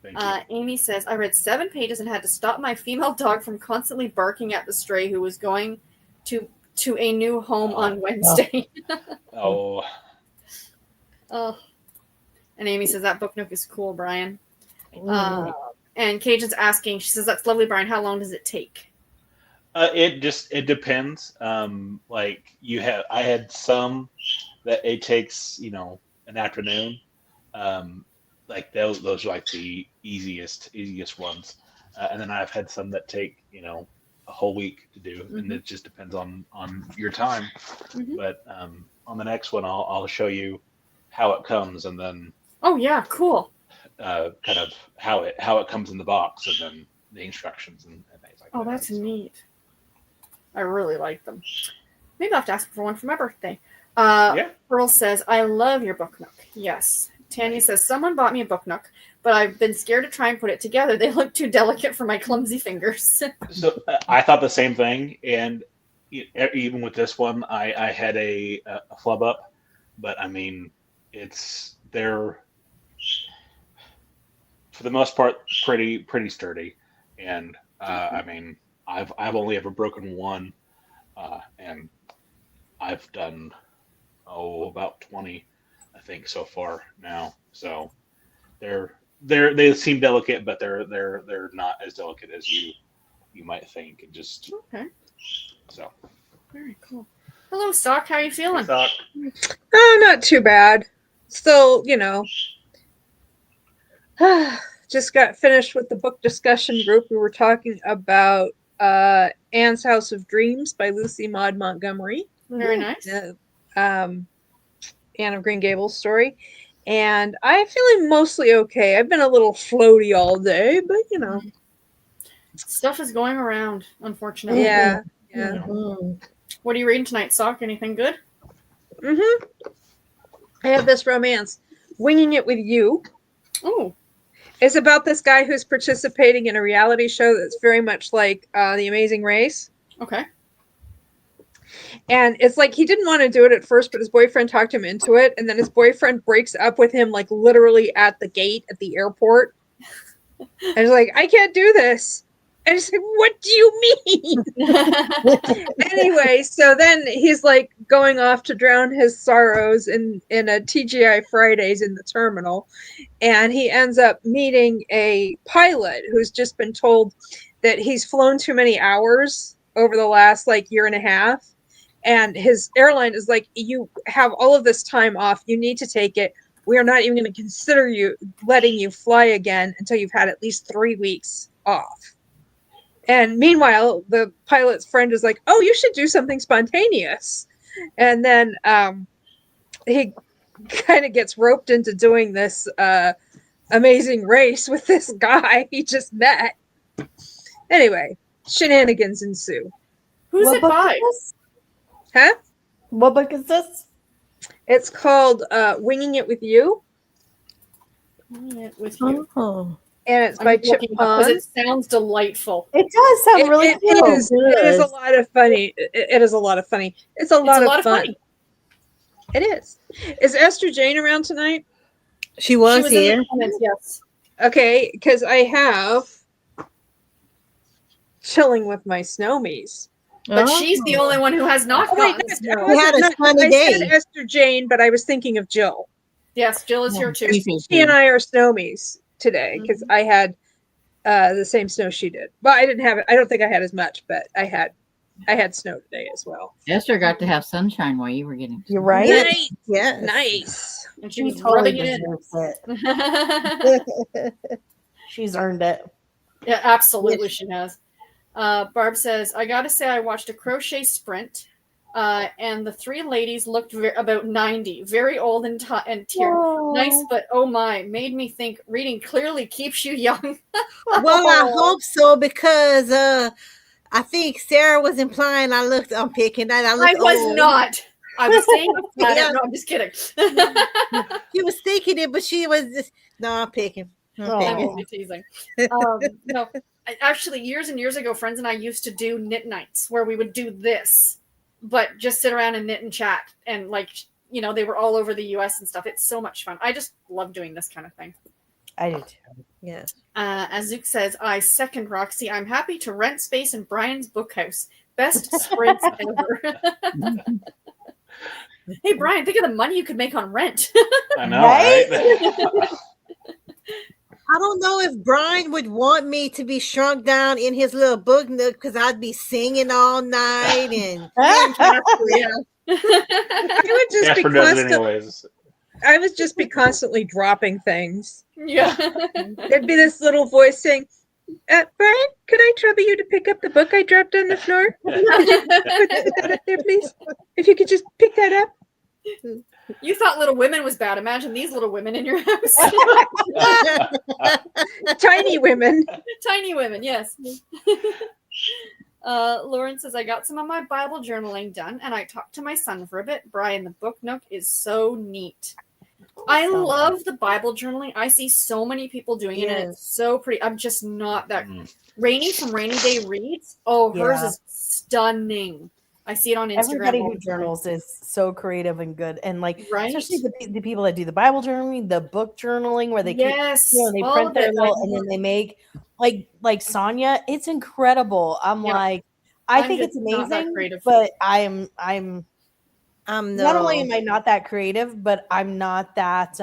Thank you. Amy says, I read 7 pages and had to stop my female dog from constantly barking at the stray who was going to a new home on Wednesday. Oh. Oh. And Amy says, that book Nook is cool, Brian. Mm. And Cajun's asking, she says, that's lovely, Brian. How long does it take? It depends. Like I had some that it takes, an afternoon. Like those are like the easiest ones. And then I've had some that take, a whole week to do, and it just depends on your time. Mhm. But on the next one, I'll show you how it comes, and then Oh, yeah, cool. kind of how it comes in the box, and then the instructions and things like that. Oh, that's neat. I really like them. Maybe I'll have to ask for one for my birthday. Yeah. Pearl says, I love your book Nook. Yes. Tanya says, someone bought me a book Nook, but I've been scared to try and put it together. They look too delicate for my clumsy fingers. So I thought the same thing, and even with this one, I had a flub up, but I mean, they're for the most part pretty sturdy, and I mean, I've only ever broken one, and I've done about 20, I think, so far now. So they seem delicate, but they're not as delicate as you might think, and just Okay. so. Very cool. Hello, Stock. How are you feeling? Thought, Oh, not too bad. Still, just got finished with the book discussion group. We were talking about Anne's House of Dreams by Lucy Maud Montgomery, Very nice. Anne of Green Gables story. And I'm feeling mostly okay. I've been a little floaty all day, but Stuff is going around, unfortunately. yeah. Mhm. What are you reading tonight, Stock? Anything good? I have this romance, Winging It With You. Oh, It's about this guy who's participating in a reality show that's very much like The Amazing Race. okay. And it's like he didn't want to do it at first, but his boyfriend talked him into it. And then his boyfriend breaks up with him, like literally at the gate at the airport. And he's like, I can't do this. And he's like, what do you mean? Anyway, so then he's like going off to drown his sorrows in a TGI Fridays in the terminal. And he ends up meeting a pilot who's just been told that he's flown too many hours over the last year and a half. And his airline is like, you have all of this time off. You need to take it. We are not even going to consider letting you fly again until you've had at least 3 weeks off. And meanwhile, the pilot's friend is like, oh, you should do something spontaneous. And then he kind of gets roped into doing this amazing race with this guy he just met. Anyway, shenanigans ensue. Who's What it book by? is this? Huh? What book is this? It's called Winging It With You, With you. Oh. and it's I'm by Chip looking up 'cause Pond. it sounds delightful. It does sound really It cool. is a lot of funny. It is a lot of funny. It's a lot of fun. fun. It is. Is Esther Jane around tonight? She was, She was in here. the comments, yes. Okay, because I have Chilling with My Snowmies. But she's the only one who has not Oh, wait, gotten no, snow. We had a sunny I day. said Esther Jane, but I was thinking of Jill. Yes, Jill is here too. She and I are Snowmies today because I had the same snow she did. Well, I didn't have it. I don't think I had as much, but I had snow today as well. Esther got to have sunshine while you were getting. You're right. Nice. Yes. Nice. And she She was totally rubbing it deserves it. in. She's earned it. Yeah, absolutely, she has. Barb says, I gotta say, I watched a crochet sprint, and the 3 ladies looked about 90, very old and tear. Nice, but oh my, made me think reading clearly keeps you young. Well, I hope so because I think Sarah was implying I'm picking that. I I looked was old. not. I was saying it flat Yeah. out. No, I'm just kidding. She was thinking it, but she was just no. I'm picking. I'm Oh. I'm picking. only teasing. No, actually, years and years ago, friends and I used to do knit nights where we would do this, but just sit around and knit and chat. And like, they were all over the US and stuff. It's so much fun. I just love doing this kind of thing. I do too. Yeah. As Zook says, I second Roxy. I'm happy to rent space in Brian's bookhouse. Best spreads ever. Hey, Brian, think of the money you could make on rent. I know, Right? right? I don't know if Brian would want me to be shrunk down in his little book nook because I'd be singing all night and Yeah. I would just be Casper does it constant, anyways. I would just be constantly dropping things. Yeah. There'd be this little voice saying, Brian, could I trouble you to pick up the book I dropped on the floor? Put that up there, please. If you could just pick that up. You thought Little Women was bad. Imagine these little women in your house. Tiny women. Tiny women, yes. Lauren says, I got some of my Bible journaling done and I talked to my son for a bit. Brian, the book nook is so neat. I love the Bible journaling. I see so many people doing it and it's so pretty. I'm just not that. Rainy from Rainy Day Reads. Oh, hers Yeah. is stunning. I see it on Instagram. Everybody all who the time. journals is so creative and good, and like Right? especially the people that do the Bible journaling, the book journaling, where they Yes. keep, they all print of their it. little, and then they make like Sonia. It's incredible. I'm Yeah. like, I I'm think just it's not that amazing, creative. but I'm I'm not only am I not that creative, but I'm not that.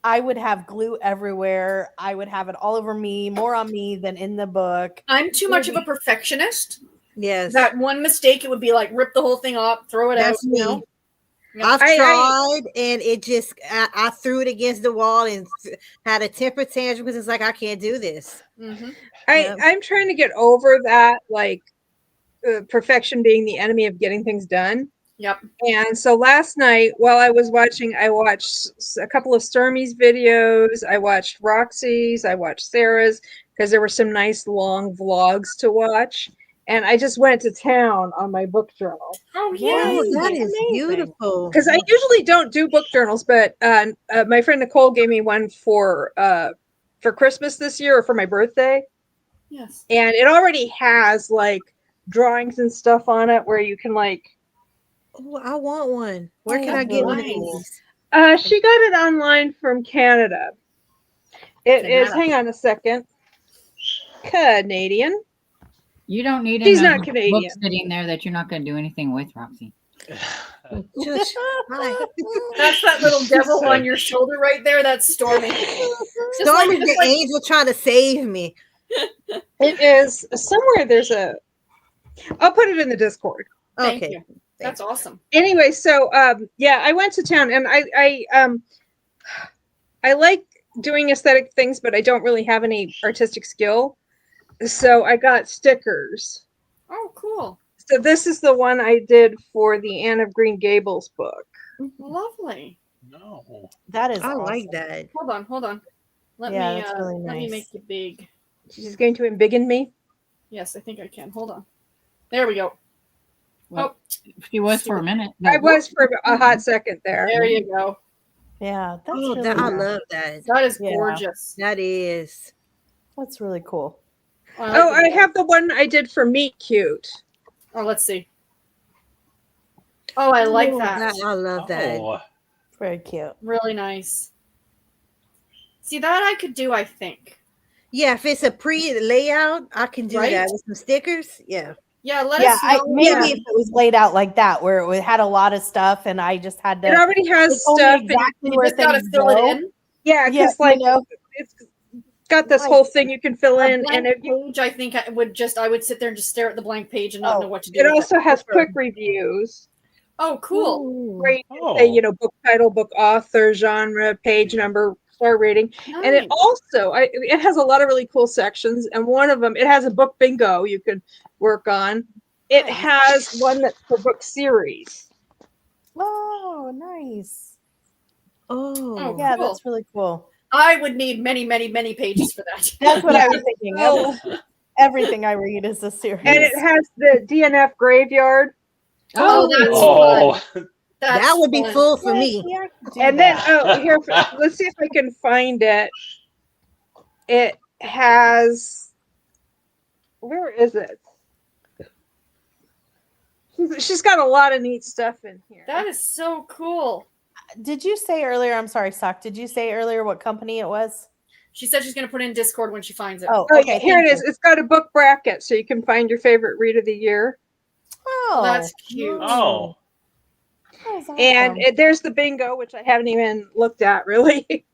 I would have glue everywhere. I would have it all over me, more on me than in the book. I'm too much of a perfectionist. Yes. That one mistake, it would be like rip the whole thing off, throw it That's out. me. Yeah. I've I- tried and it just I threw it against the wall and had a temper tantrum because it's like I can't do this. Mm-hmm. I'm trying to get over that, like perfection being the enemy of getting things done. Yep. And so last night, while I was watching, I watched a couple of Stormy's videos. I watched Roxy's. I watched Sarah's because there were some nice long vlogs to watch. And I just went to town on my book journal Oh, Yeah. yeah. Oh, that That's is amazing. beautiful. because I usually don't do book journals, but my friend Nicole gave me one for Christmas this year or for my birthday. Yes. And it already has like drawings and stuff on it where you can like Oh, I want one. Where Oh, can I get one of nice. these? she got it online from Canada. It is, Canada. hang on a second, Canadian. You don't need She's another not Canadian. book sitting there that you're not going to do anything with, Roxy. Shush. Hi. That's that little devil on your shoulder right there. That's Stormy. Just Stormy's like- the angel trying to save me. It is somewhere there's I'll put it in the Discord. Thank Okay. you. That's awesome. Anyway, so yeah, I went to town and I like doing aesthetic things, but I don't really have any artistic skill. So I got stickers. Oh, cool. So this is the one I did for the Anne of Green Gables book. Lovely. No. That is I awesome. like that. Hold on. Let Yeah, me that's really let me nice. make it big. She's going to embiggen me. Yes, I think I can. Hold on. There we go. Well, she was for a minute. I was for a hot second there. There you go. Yeah, that's Oh, really I nice. love that. That is Yeah. gorgeous. That is. That's really cool. like Oh, the- I have the one I did for Meet Cute. Oh, let's see. Oh, I like Oh, that. I love that. Oh, Very cute. Really nice. See, that I could do, I think. Yeah, if it's a pre-layout, I can do Right? that with some stickers. Yeah. Yeah, let Yeah, us know. maybe if it was laid out like that, where it had a lot of stuff, and I just had to. It already has it told me stuff. And, exactly You where just gotta things fill go. it in. yeah, Yeah, because like you know, it's got this Right. whole thing you can fill A in, blank and it, page, I think I would sit there and just stare at the blank page and not Oh, know what to do. it with also has Sure. quick reviews. Oh, cool. Where you can Oh. say, book title, book author, genre, page number, star rating. And it Nice. also it has a lot of really cool sections, and one of them, it has a book bingo you could work on. It Nice. has one that's for book series. oh, nice. Oh. Yeah, Cool. that's really cool. I would need many, many, many pages for that. That's what I was thinking. Oh, Everything I read is a series. And it has the DNF graveyard. Oh, that's Oh, That would be fun. full for me. Yeah, I can do And then, that. here, let's see if I can find it. It has, where is it? She's got a lot of neat stuff in here. That is so cool. Did you say earlier? I'm sorry, Sock. Did you say earlier what company it was? She said she's going to put it in Discord when she finds it. Oh, Oh, okay. yeah, here thank it is. you. It's got a book bracket, so you can find your favorite read of the year. Oh, That's cute. oh, that was awesome. And there's the bingo, which I haven't even looked at really.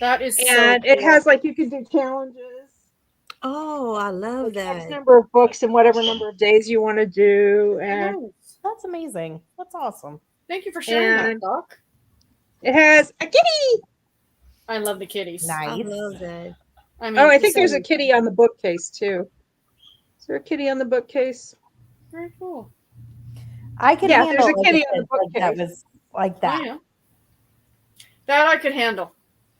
That is so And cool. it has like you can do challenges. Oh, I love X that. number of books and whatever number of days you want to do. And Nice. That's amazing. That's awesome. Thank you for sharing that, And- Doc. it has a kitty. I love the kitties. I Nice. love that. I mean, Oh, I it's think there's so a kitty on the bookcase too. Is there a kitty on the bookcase? very cool. I could Yeah, handle there's a like kitty a on the kid like that bookcase. was like Oh, that. yeah. That I could handle.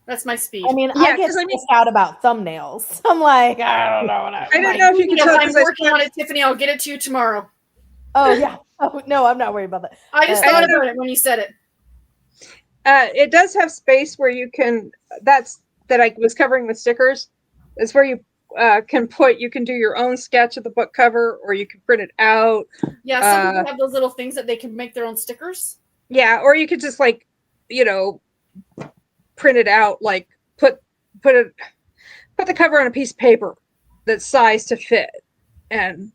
That's my speed. I mean, Yeah, I get 'cause I mean- stressed out about thumbnails. I'm like, I don't know what I didn't know if you could Yes, tell I'm because I working on it, Tiffany. I'll get it to you tomorrow. Oh yeah. Oh no, I'm not worried about that. I just I thought don't know. about it when you said it. It does have space where you can. That I was covering with stickers. Is where you you can do your own sketch of the book cover, or you can print it out. Yeah, some people have those little things that they can make their own stickers. Yeah, or you could just like, print it out, like put the cover on a piece of paper that's sized to fit, and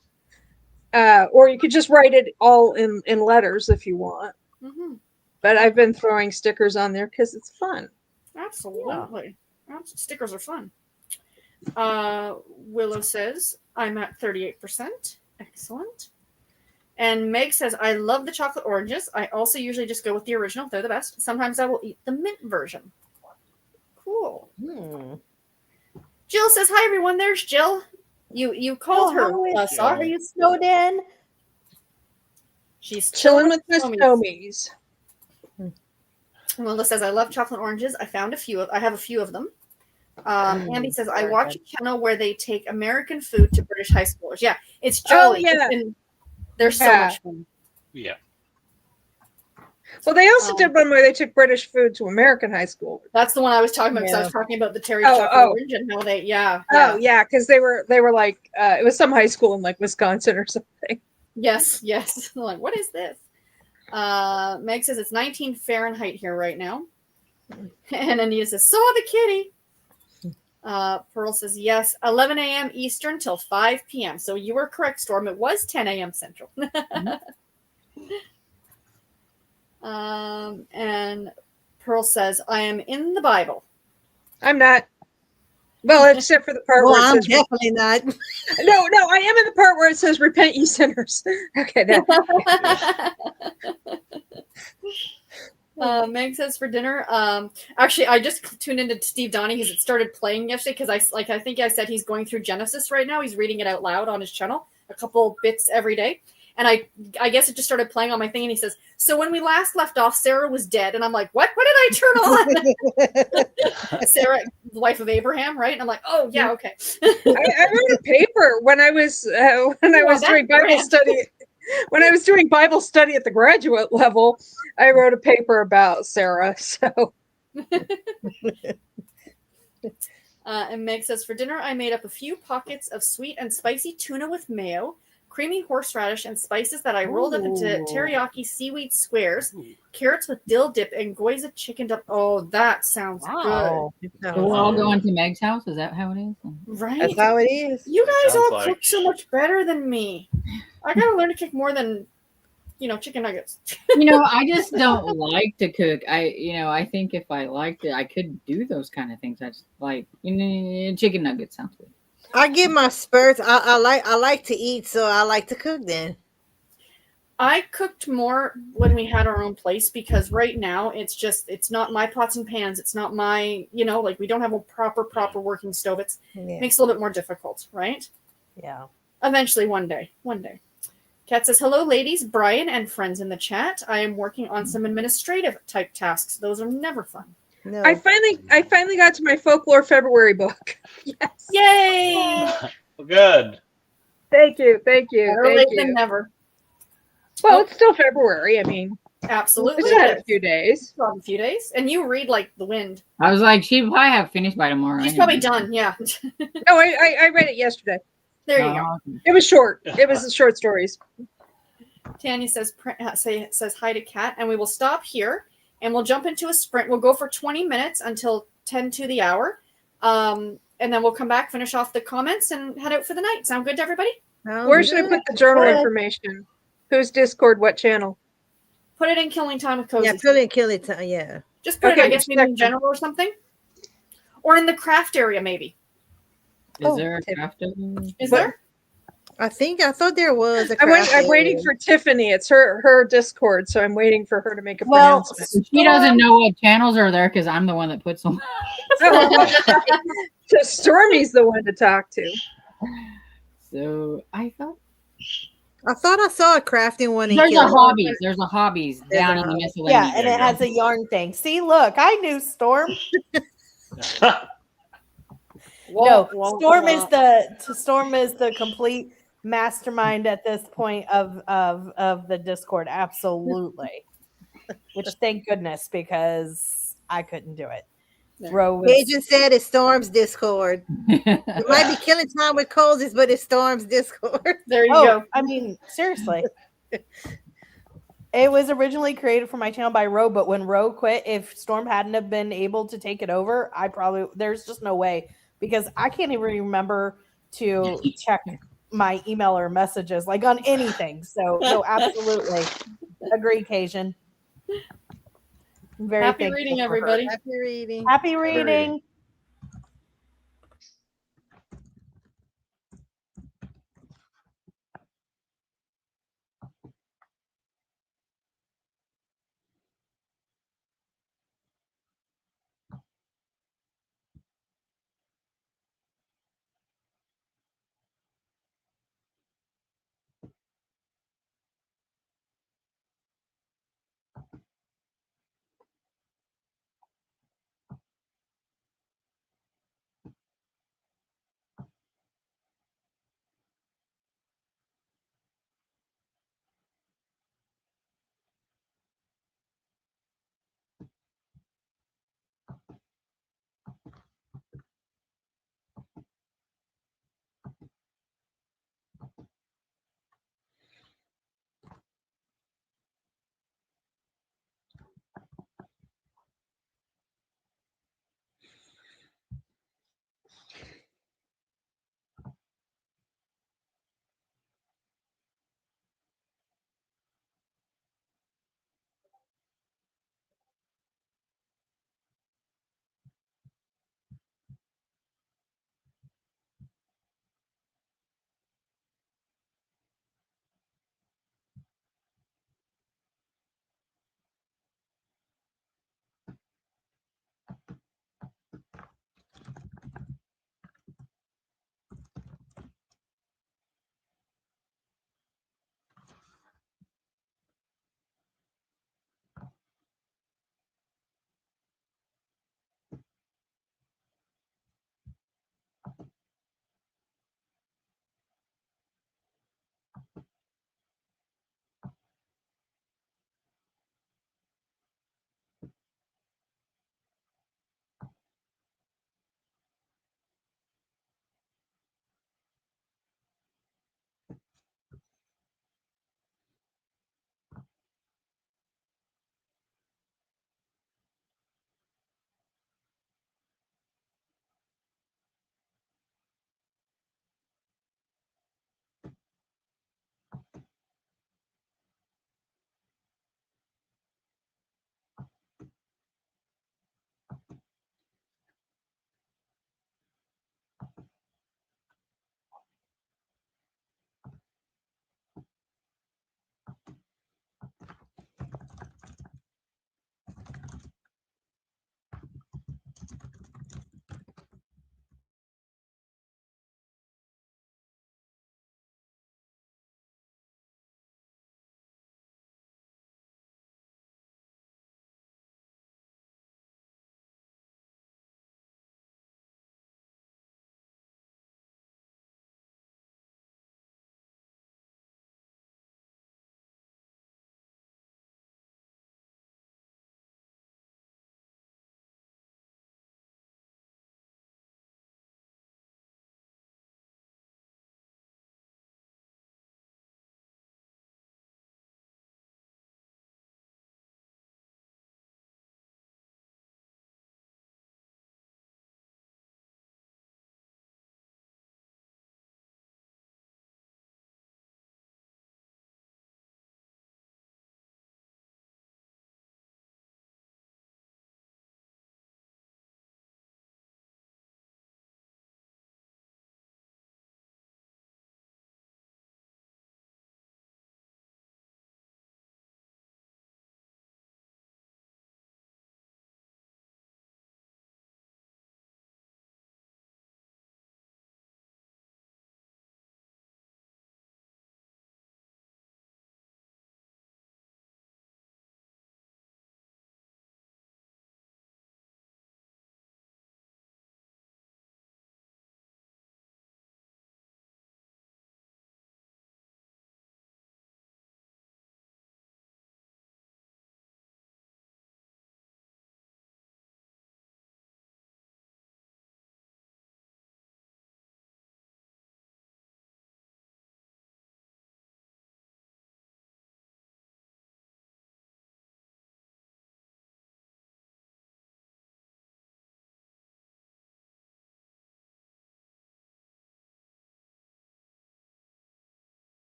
or you could just write it all in letters if you want. Mm-hmm. But I've been throwing stickers on there because it's fun. Absolutely. Stickers are fun. Willow says, I'm at 38%. Excellent. And Meg says, I love the chocolate oranges. I also usually just go with the original. They're the best. Sometimes I will eat the mint version. Cool. Hmm. Jill says, hi, everyone. There's Jill. You called her. Sock. Are you snowed in? She's Chilling with the homies. snowmies. Willow says, I love chocolate oranges. I have a few of them. Andy says, I very watch good. a channel where they take American food to British high schoolers. Yeah, it's jolly. yeah. They're so Yeah. much fun. yeah. Well, they also Um, did one where they took British food to American high school. That's the one I was talking about because I Yeah. was talking about the Terry Oh, chocolate oh. orange and how they, yeah. Oh yeah, because they were like it was some high school in like Wisconsin or something. Yes. They're like, what is this? Meg says it's 19 Fahrenheit here right now. And Anita says, saw the kitty. Pearl says, yes, 11 a.m. Eastern till 5 p.m. So you were correct, Storm. It was 10 a.m. Central. And Pearl says, I am in the Bible. I'm not. Well, except for the part Well, where I'm it says definitely not. no, I am in the part where it says repent ye sinners. Okay, that, Meg says for dinner. Actually, I just tuned into Steve Donahue. It started playing yesterday because I think I said he's going through Genesis right now. He's reading it out loud on his channel, a couple bits every day. And I guess it just started playing on my thing. And he says, so when we last left off, Sarah was dead. And I'm like, what? What did I turn on? Sarah, the wife of Abraham, right? And I'm like, oh yeah, okay. I wrote a paper when I was doing Bible grand. study. When I was doing Bible study at the graduate level, I wrote a paper about Sarah. So And Meg says, for dinner, I made up a few pockets of sweet and spicy tuna with mayo, creamy horseradish, and spices that I rolled up into Ooh. teriyaki seaweed squares, carrots with dill dip, and gyoza chicken dip. Oh, that sounds Wow. So we're all going to Meg's house. Is that how it is? good. Right? That's how it is. You guys Sounds all like- cook so much better than me. I gotta learn to cook more than, chicken nuggets. I just don't like to cook. I think if I liked it, I could do those kind of things. I just like, chicken nuggets sounds good. I get my spurts. I like to eat, so I like to cook then. I cooked more when we had our own place because right now it's not my pots and pans. It's not my, we don't have a proper working stove. It Yeah. makes it a little bit more difficult, right? Yeah. Eventually, one day. Kat says, hello, ladies, Brian, and friends in the chat. I am working on some administrative type tasks. Those are never fun. No. I finally got to my folklore February book. Yes. Yay! Good. Thank you, thank you, Better thank late you. than never. Well, it's still February. I mean, we Absolutely. still have a few days. Still have a few days. And you read like the wind. I was like, she probably have finished by tomorrow. She's anyway. probably done. Yeah. No, I read it yesterday. There you go. Oh, It was short. It was the short stories. Tanya says says hi to Kat, and we will stop here and we'll jump into a sprint. We'll go for 20 minutes until 10 to the hour. And then we'll come back, finish off the comments, and head out for the night. Sound good to everybody? Where should I put the journal information? Whose Discord? What channel? Put it in Killing Time with Cozy. Yeah, put it in Kill It Time. Yeah. Just put it, Okay, I guess, maybe in general or something. Or in the craft area, maybe. Is there a craft? Is What? there? I thought there was a I'm waiting for Tiffany. It's her Discord, so I'm waiting for her to make a Well, pronouncement. She doesn't know what channels are there because I'm the one that puts them. So Stormy's the one to talk to. So I thought I saw a crafting one in there's a Kill It. hobbies. There's a hobbies There's down a in the hobbies. miscellaneous. Yeah, and There it you has a yarn thing. See, look, I knew Storm. No, Storm is the complete mastermind at this point of the Discord. Absolutely. Which thank goodness, because I couldn't do it. Ro was, Agent said it's Storm's Discord. It might be Killing Time with Cozies, but it's Storm's Discord. There you oh, go. I mean, seriously. It was originally created for my channel by Ro, but when Ro quit, if Storm hadn't have been able to take it over, there's just no way, because I can't even remember to check my email or messages like on anything. So no, absolutely agree, Cajun. I'm very Happy thankful reading, for her. everybody. Happy reading. Happy reading.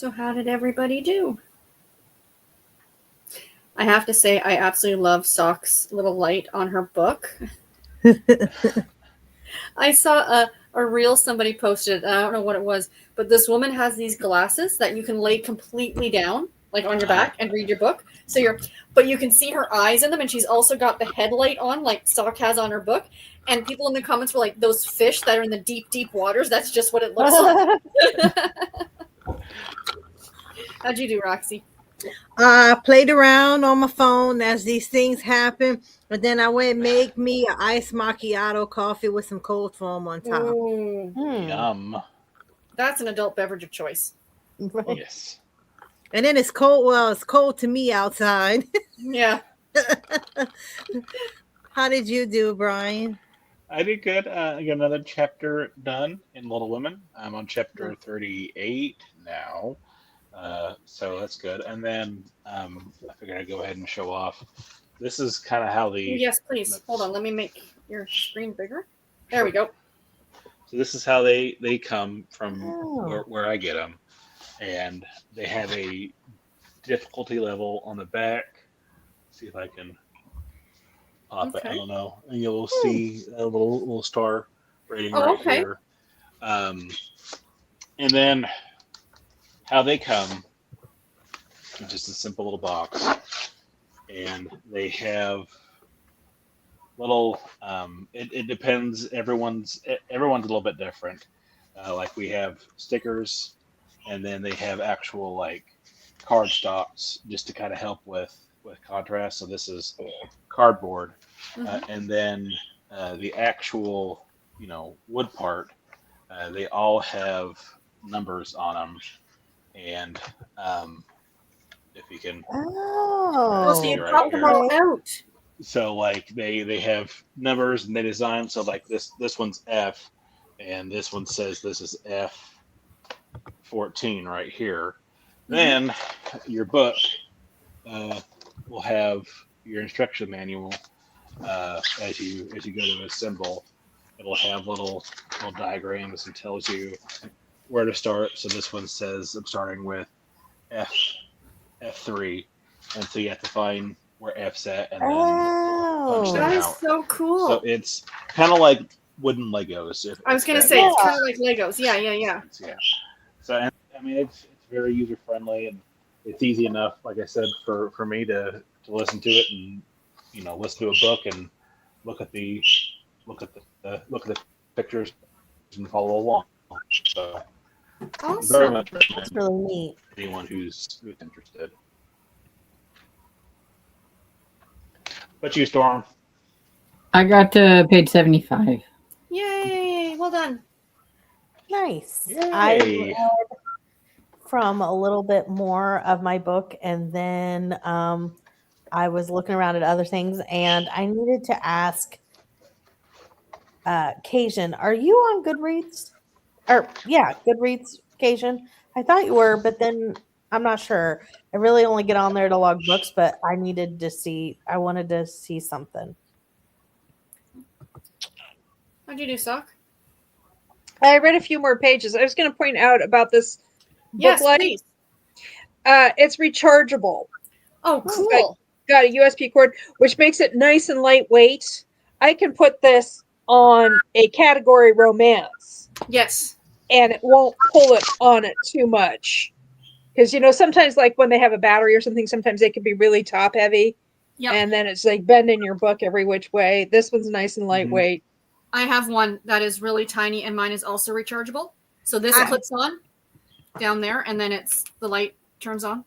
So how did everybody do? I have to say, I absolutely love Sock's little light on her book. I saw a reel somebody posted. I don't know what it was, but this woman has these glasses that you can lay completely down, like on your back, and read your book. But you can see her eyes in them, and she's also got the headlight on, like Sock has on her book. And people in the comments were like, "Those fish that are in the deep, deep waters. That's just what it looks like." How'd you do, Roxy? I played around on my phone as these things happen, but then I went and make me an iced macchiato coffee with some cold foam on top. Ooh, Yum. that's an adult beverage of choice. Right. Yes. And then it's cold. Well, it's cold to me outside. Yeah. How did you do, Brian? I did good. I got another chapter done in Little Women. I'm on chapter 38 now. So that's good. And then I figured I'd go ahead and show off. This is kind of how the... Yes, please. Hold on. Let me make your screen bigger. There we go. So this is how they come from Oh. where I get them. And they have a difficulty level on the back. See if I can pop it. I Okay. don't know. And you'll see a little star rating Oh, right okay. here. And then how they come in just a simple little box. And they have little it depends, everyone's a little bit different. Like we have stickers, and then they have actual like card stocks just to kind of help with contrast. So this is cardboard. And then the actual wood part, they all have numbers on them. And if you can Oh, So you right pop them here. all out. So like they have numbers and they design, so like this one's F, and this one says this is F14 right here. Then your book will have your instruction manual as you go to assemble. It'll have little diagrams and tells you where to start. So this one says I'm starting with F3, and so you have to find where F's at and then punch them That is out. so cool. So it's kind of like wooden Legos. I was if gonna that say makes it's kind of like Legos. Yeah. sense. Yeah. So and, I mean it's very user friendly, and it's easy enough, like I said, for me to listen to it and listen to a book and look at the pictures and follow along. So very Awesome. much that's recommend really neat. anyone who's interested. But you, Storm? I got to page 75. Yay! Well done. Nice. Yay. I read from a little bit more of my book, and then I was looking around at other things, and I needed to ask Cajun, are you on Goodreads? Goodreads, Cajun. I thought you were, but then I'm not sure. I really only get on there to log books, but I wanted to see something. How'd you do, Sock? I read a few more pages. I was going to point out about this Yes, book light. please. It's rechargeable. Oh, cool. Got a USB cord, which makes it nice and lightweight. I can put this on a category romance, Yes. and it won't pull it on it too much. Because sometimes, like when they have a battery or something, sometimes they can be really top heavy, Yep. and then it's like bending your book every which way. This one's nice and lightweight. I have one that is really tiny, and mine is also rechargeable. So this Ah. clips on down there, and then the light turns on.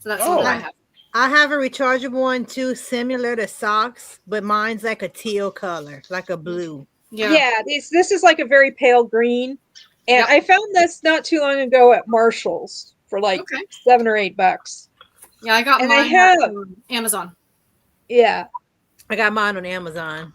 So that's the Oh. one I have. I have a rechargeable one too, similar to Socks, but mine's like a teal color, like a blue. Yeah. This is like a very pale green, and Yep. I found this not too long ago at Marshall's for like Okay. $7 or $8. Yeah, I got And I mine have- on Amazon. Yeah. I got mine on Amazon.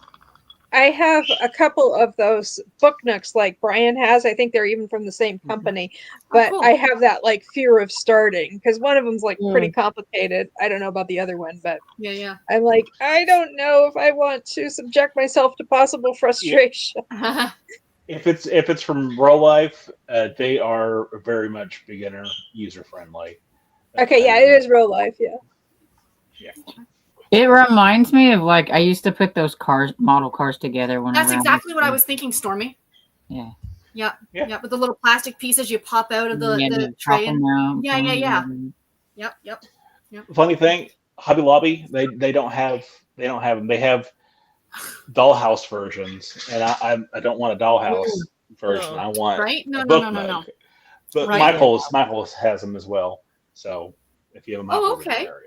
I have a couple of those book nooks like Brian has. I think they're even from the same company, but cool. I have that like fear of starting because one of them's like pretty complicated. I don't know about the other one, but Yeah. I'm like, I don't know if I want to subject myself to possible frustration. if it's from Real Life, they are very much beginner user friendly. Okay, yeah, it is real life. Yeah. It reminds me of like I used to put those model cars together when That's I ran exactly with what I them. was thinking, Stormy. Yeah. Yeah. Yeah. Yeah. With the little plastic pieces you pop out of the you tray. pop And, 'em out, yeah, put 'em yeah, yeah. together. Yep. Funny thing, Hobby Lobby, they don't have them. They have dollhouse versions, and I don't want a dollhouse version. No. I want Right? No, a no, book no, no, mug. no. But Right. Michael's has them as well. So if you have them out Oh, in the okay. area.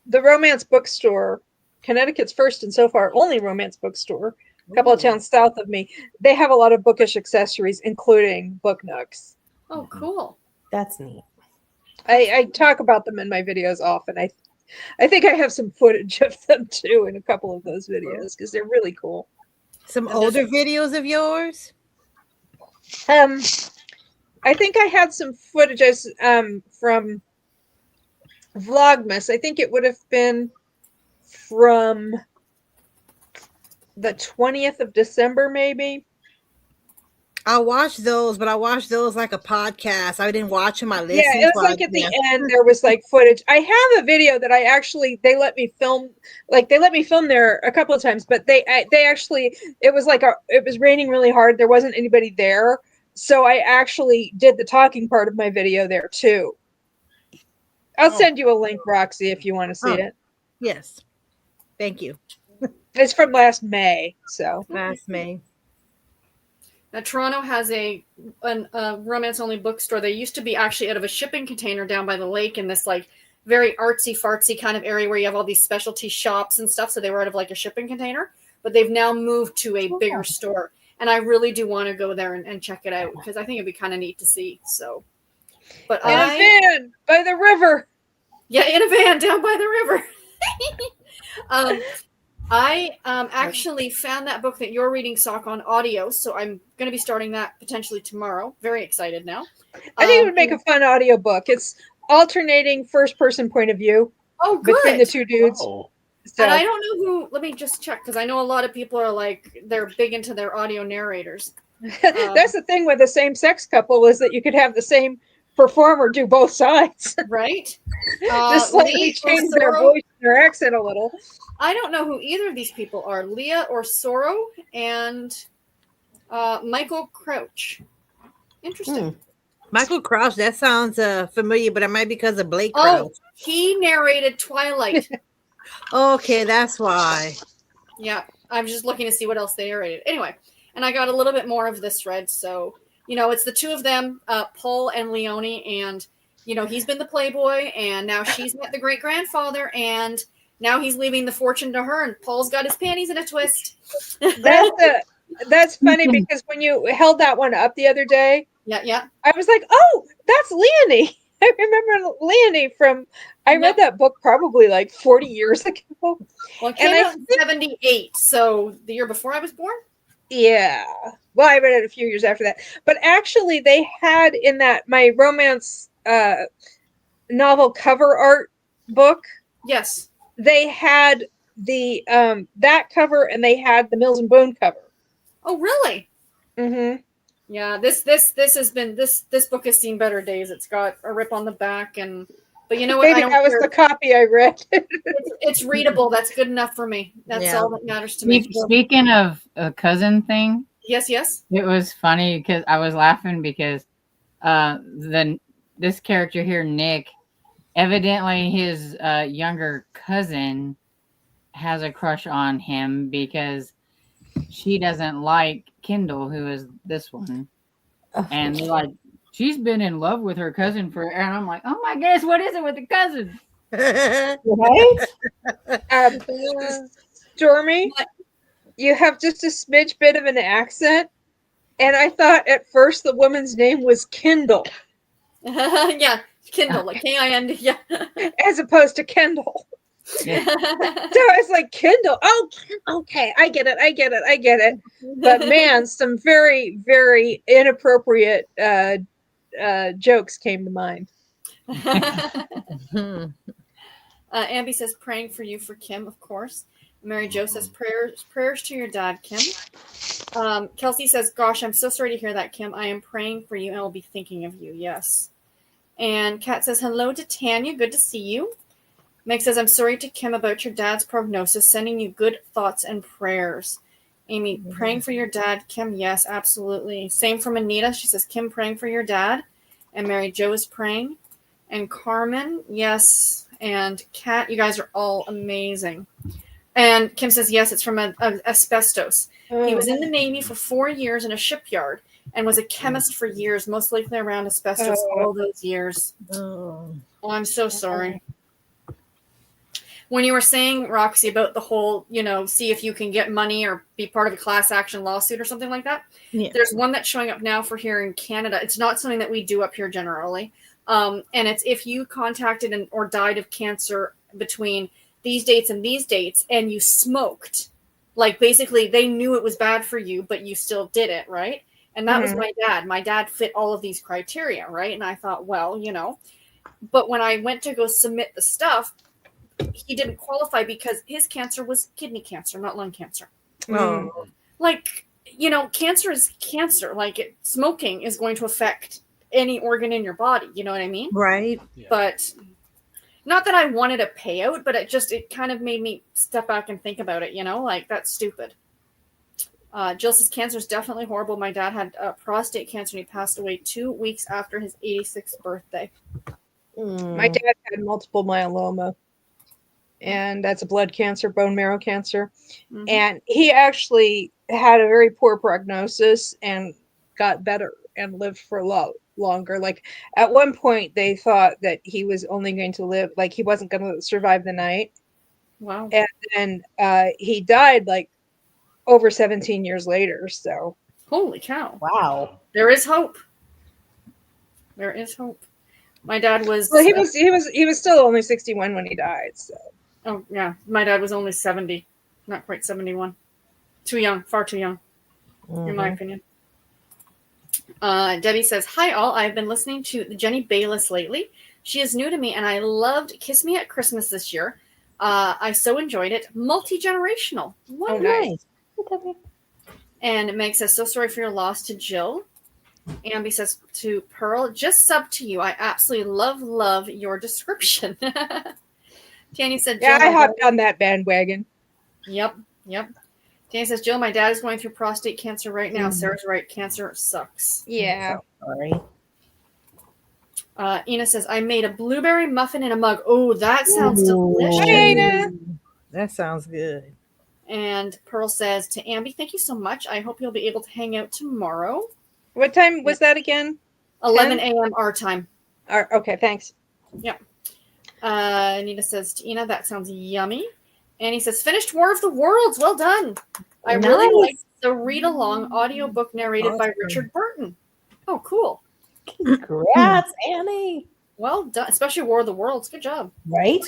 The romance bookstore, Connecticut's first and so far only romance bookstore, a couple of towns south of me, they have a lot of bookish accessories, including book nooks. Oh, cool. That's neat. I talk about them in my videos often. I think I have some footage of them too in a couple of those videos because they're really cool. Some older videos of yours? I think I had some footage from Vlogmas. I think it would have been from the 20th of December, maybe. I watched those, but I watched those like a podcast. I didn't watch them. I listened. Yeah, it was like at the end there was like footage. I have a video that they let me film. Like they let me film there a couple of times, but they actually it was like it was raining really hard. There wasn't anybody there, so I actually did the talking part of my video there too. I'll send you a link, Roxy, if you want to see it. Yes. Thank you. It's from last May, so Last May. Now, Toronto has a romance-only bookstore. They used to be actually out of a shipping container down by the lake in this like very artsy-fartsy kind of area where you have all these specialty shops and stuff. So they were out of like a shipping container, but they've now moved to a bigger store. And I really do want to go there and check it out because I think it'd be kind of neat to see. So, but in a van by the river. Yeah, in a van down by the river. I actually found that book that you're reading, Sock, on audio, so I'm going to be starting that potentially tomorrow. Very excited now. I think it would make a fun audiobook. It's alternating first-person point of view between the two dudes. Oh. So, And I don't know who. Let me just check because I know a lot of people are like they're big into their audio narrators. that's the thing with a same-sex couple is that you could have the same performer do both sides, right? Just slightly change their voice, their accent a little. I don't know who either of these people are. Leah Orsoro and Michael Crouch. Interesting. Michael Crouch, that sounds familiar, but it might be because of Blake Oh, Crouch. he narrated Twilight. Okay, that's why. Yeah, I'm just looking to see what else they narrated. Anyway, and I got a little bit more of this thread. So, it's the two of them, Paul and Leonie, and, he's been the playboy, and now she's met the great-grandfather, and now he's leaving the fortune to her, and Paul's got his panties in a twist. That's funny because when you held that one up the other day, yeah, I was like, "Oh, that's Leonie." I remember Leonie from. I read that book probably like 40 years ago. Well, it came out in 78, so the year before I was born. Yeah. Well, I read it a few years after that, but actually, they had in that my romance novel cover art book. Yes. They had the that cover and they had the Mills and Boone cover. Oh, really? Mm-hmm. Yeah, this has been this book has seen better days. It's got a rip on the back, but you know what? Maybe that was the copy I read. it's readable. That's good enough for me. That's all that matters to me. Speaking of a cousin thing, yes, it was funny because I was laughing because this character here, Nick, evidently his younger cousin has a crush on him because she doesn't like Kendall, who is this one. And they're like, she's been in love with her cousin and I'm like, oh my goodness, what is it with the cousin? Right? Stormy, you have just a smidge bit of an accent. And I thought at first the woman's name was Kindle. Yeah, Kindle, like K-I-N-D, yeah. As opposed to Kendall. Yeah. So I was like, Kindle. Oh, okay. I get it. But man, some very, very inappropriate jokes came to mind. Ambi says, praying for you for Kim, of course. Mary Jo says, prayers to your dad, Kim. Kelsey says, "Gosh, I'm so sorry to hear that, Kim. I am praying for you and I'll be thinking of you." Yes. And Kat says, "Hello to Tanya. Good to see you." Meg says, "I'm sorry to Kim about your dad's prognosis. Sending you good thoughts and prayers." Amy, praying for your dad. Kim, yes, absolutely. Same from Anita. She says, "Kim, praying for your dad." And Mary Jo is praying. And Carmen, yes. And Kat, you guys are all amazing. And Kim says, yes, it's from asbestos. He was in the Navy for 4 years in a shipyard and was a chemist for years, most likely around asbestos all those years. Oh, I'm so sorry. When you were saying, Roxy, about the whole, see if you can get money or be part of a class action lawsuit or something like that, there's one that's showing up now for here in Canada. It's not something that we do up here generally. And it's if you contacted or died of cancer between these dates and these dates and you smoked, like basically they knew it was bad for you, but you still did it, right? And that was my dad. My dad fit all of these criteria, right? And I thought, well, but when I went to go submit the stuff, he didn't qualify because his cancer was kidney cancer, not lung cancer. Oh. Like, cancer is cancer. Like smoking is going to affect any organ in your body. You know what I mean? Right. Yeah. But not that I wanted a payout, but it kind of made me step back and think about it, like that's stupid. Jill says, cancer is definitely horrible. My dad had prostate cancer and he passed away 2 weeks after his 86th birthday. My dad had multiple myeloma. And that's a blood cancer, bone marrow cancer. Mm-hmm. And he actually had a very poor prognosis and got better and lived for a lot longer. Like at one point they thought that he was only going to live, like he wasn't going to survive the night. Wow. And then he died like over 17 years later. So holy cow. Wow. There is hope. There is hope. My dad was he was still only 61 when he died. So oh yeah, my dad was only 70, not quite 71. Too young, far too young, in my opinion. Debbie says, "Hi all, I've been listening to Jenny Bayless lately. She is new to me and I loved Kiss Me at Christmas this year. I so enjoyed it. Multi-generational. Oh, nice. And Meg says, so sorry for your loss to Jill. Ambi says to Pearl, just sub to you. I absolutely love your description. Tanya said, yeah, I hopped on that bandwagon. Yep. Tanya says, Jill, my dad is going through prostate cancer right now. Sarah's right. Cancer sucks. Yeah. Sorry. Ina says, I made a blueberry muffin in a mug. Oh, that sounds delicious. Hey, Ina. That sounds good. And Pearl says to Ambi, thank you so much. I hope you'll be able to hang out tomorrow. What time was that again? 11 a.m. our time. Okay, thanks. Yeah. Anita says to Ina, that sounds yummy. And he says, finished War of the Worlds. Well done. I really liked the read-along audiobook narrated by Richard Burton. Oh, cool. Congrats, Annie. Well done. Especially War of the Worlds. Good job. Right?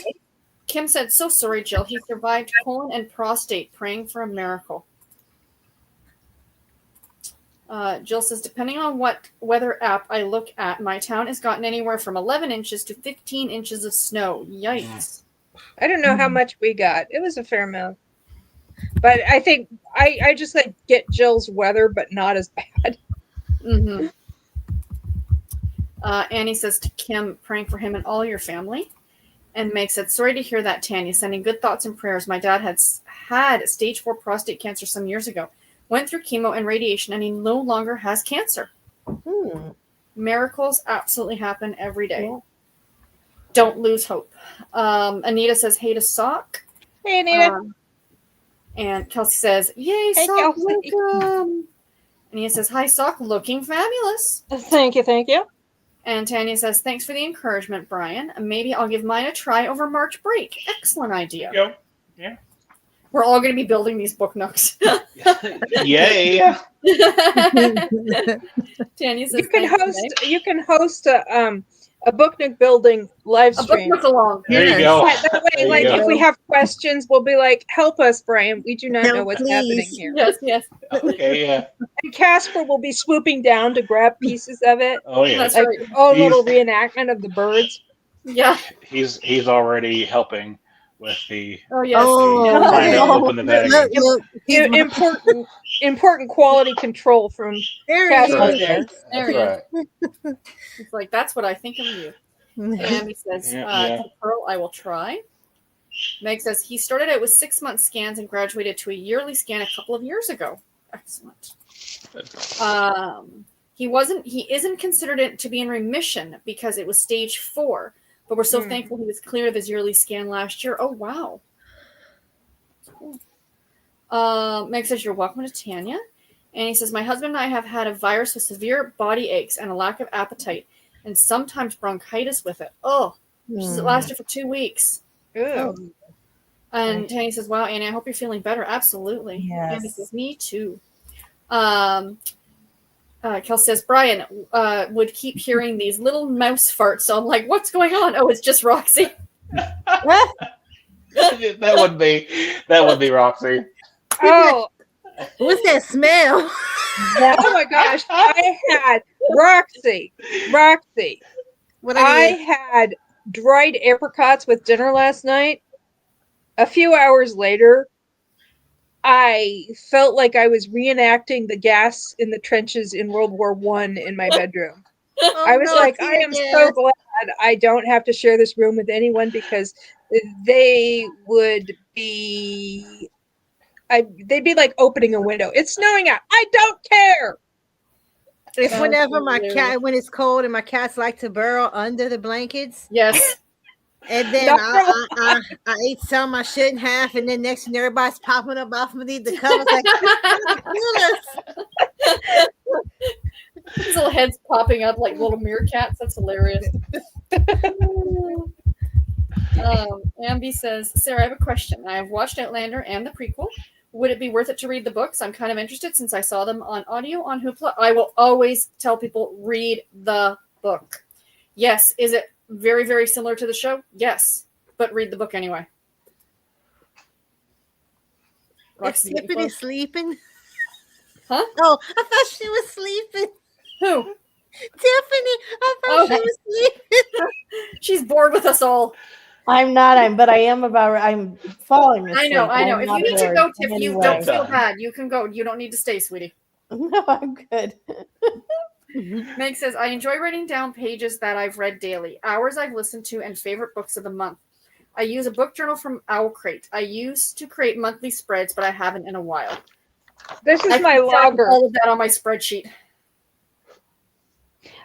Kim said, so sorry, Jill. He survived colon and prostate. Praying for a miracle. Jill says, depending on what weather app I look at, my town has gotten anywhere from 11 inches to 15 inches of snow. Yikes. I don't know how much we got. It was a fair amount. But I think I just like get Jill's weather, but not as bad. Mm-hmm. Annie says to Kim, praying for him and all your family. And Meg said, sorry to hear that, Tanya. Sending good thoughts and prayers. My dad had stage 4 prostate cancer some years ago. Went through chemo and radiation, and he no longer has cancer. Miracles absolutely happen every day. Yeah. Don't lose hope. Anita says, hey to Sock. Hey, Anita. And Kelsey says, yay, hey, Sock, welcome. Anita says, hi, Sock, looking fabulous. Thank you. And Tanya says, thanks for the encouragement, Brian. Maybe I'll give mine a try over March break. Excellent idea. Go. Yeah. We're all going to be building these book nooks. Yay! Tanya says, you can host a book nook building live stream. A book nook along. There you go. That way, if we have questions, we'll be like, help us, Brian. We do not know what's happening here. Yes. Okay, yeah. And Casper will be swooping down to grab pieces of it. Oh, yeah. That's like, right. little reenactment of the birds. Yeah. He's already helping with the Oh yes. Oh, trying to no. open the bed Look, again. look, he's my- Important quality control from there Cassie he Right. is. there. There he That's is. right. It's like that's what I think of you. And he says, Yeah. to Pearl, I will try. Meg says he started out with 6-month scans and graduated to a yearly scan a couple of years ago. Excellent. He isn't considered it to be in remission because it was stage 4, but we're so thankful he was clear of his yearly scan last year. Oh wow. Cool. Meg says you're welcome to Tanya. And he says, my husband and I have had a virus with severe body aches and a lack of appetite and sometimes bronchitis with it. Oh, she says it lasted for 2 weeks. Ew. And Tanya says, wow, Annie, I hope you're feeling better. Absolutely. Yes. Andy says, me too. Kel says, Brian would keep hearing these little mouse farts. So I'm like, what's going on? Oh, it's just Roxy. that would be Roxy. Oh, What's that smell? oh my gosh. I had Roxy. What I I had dried apricots with dinner last night. A few hours later, I felt like I was reenacting the gas in the trenches in World War One in my bedroom. Oh, I was no, like, tear I am gas. so glad I don't have to share this room with anyone because they would be, they'd be like opening a window. It's snowing out. I don't care. It's That whenever was my hilarious. cat, when it's cold and my cats like to burrow under the blankets. Yes. And then I ate some I shouldn't have, and then next thing everybody's popping up off underneath the covers like, His little heads popping up like little meerkats. That's hilarious. Ambi says, Sarah, I have a question. I have watched Outlander and the prequel. Would it be worth it to read the books? I'm kind of interested since I saw them on audio on Hoopla. I will always tell people, read the book. Yes. Is it very, very similar to the show? Yes. But read the book anyway. If Roxy, Tiffany is sleeping. Huh? Oh, I thought she was sleeping. who? Tiffany, I thought she was sleeping. She's bored with us all. I'm not. But I am I'm falling asleep. I know. I'm If not you need to bored go, Tiff, you anyway. don't feel bad. You can go. You don't need to stay, sweetie. No, I'm good. Meg says, I enjoy writing down pages that I've read daily, hours I've listened to, and favorite books of the month. I use a book journal from Owlcrate. I used to create monthly spreads, but I haven't in a while. This is I my keep track of logger. all of that on my spreadsheet.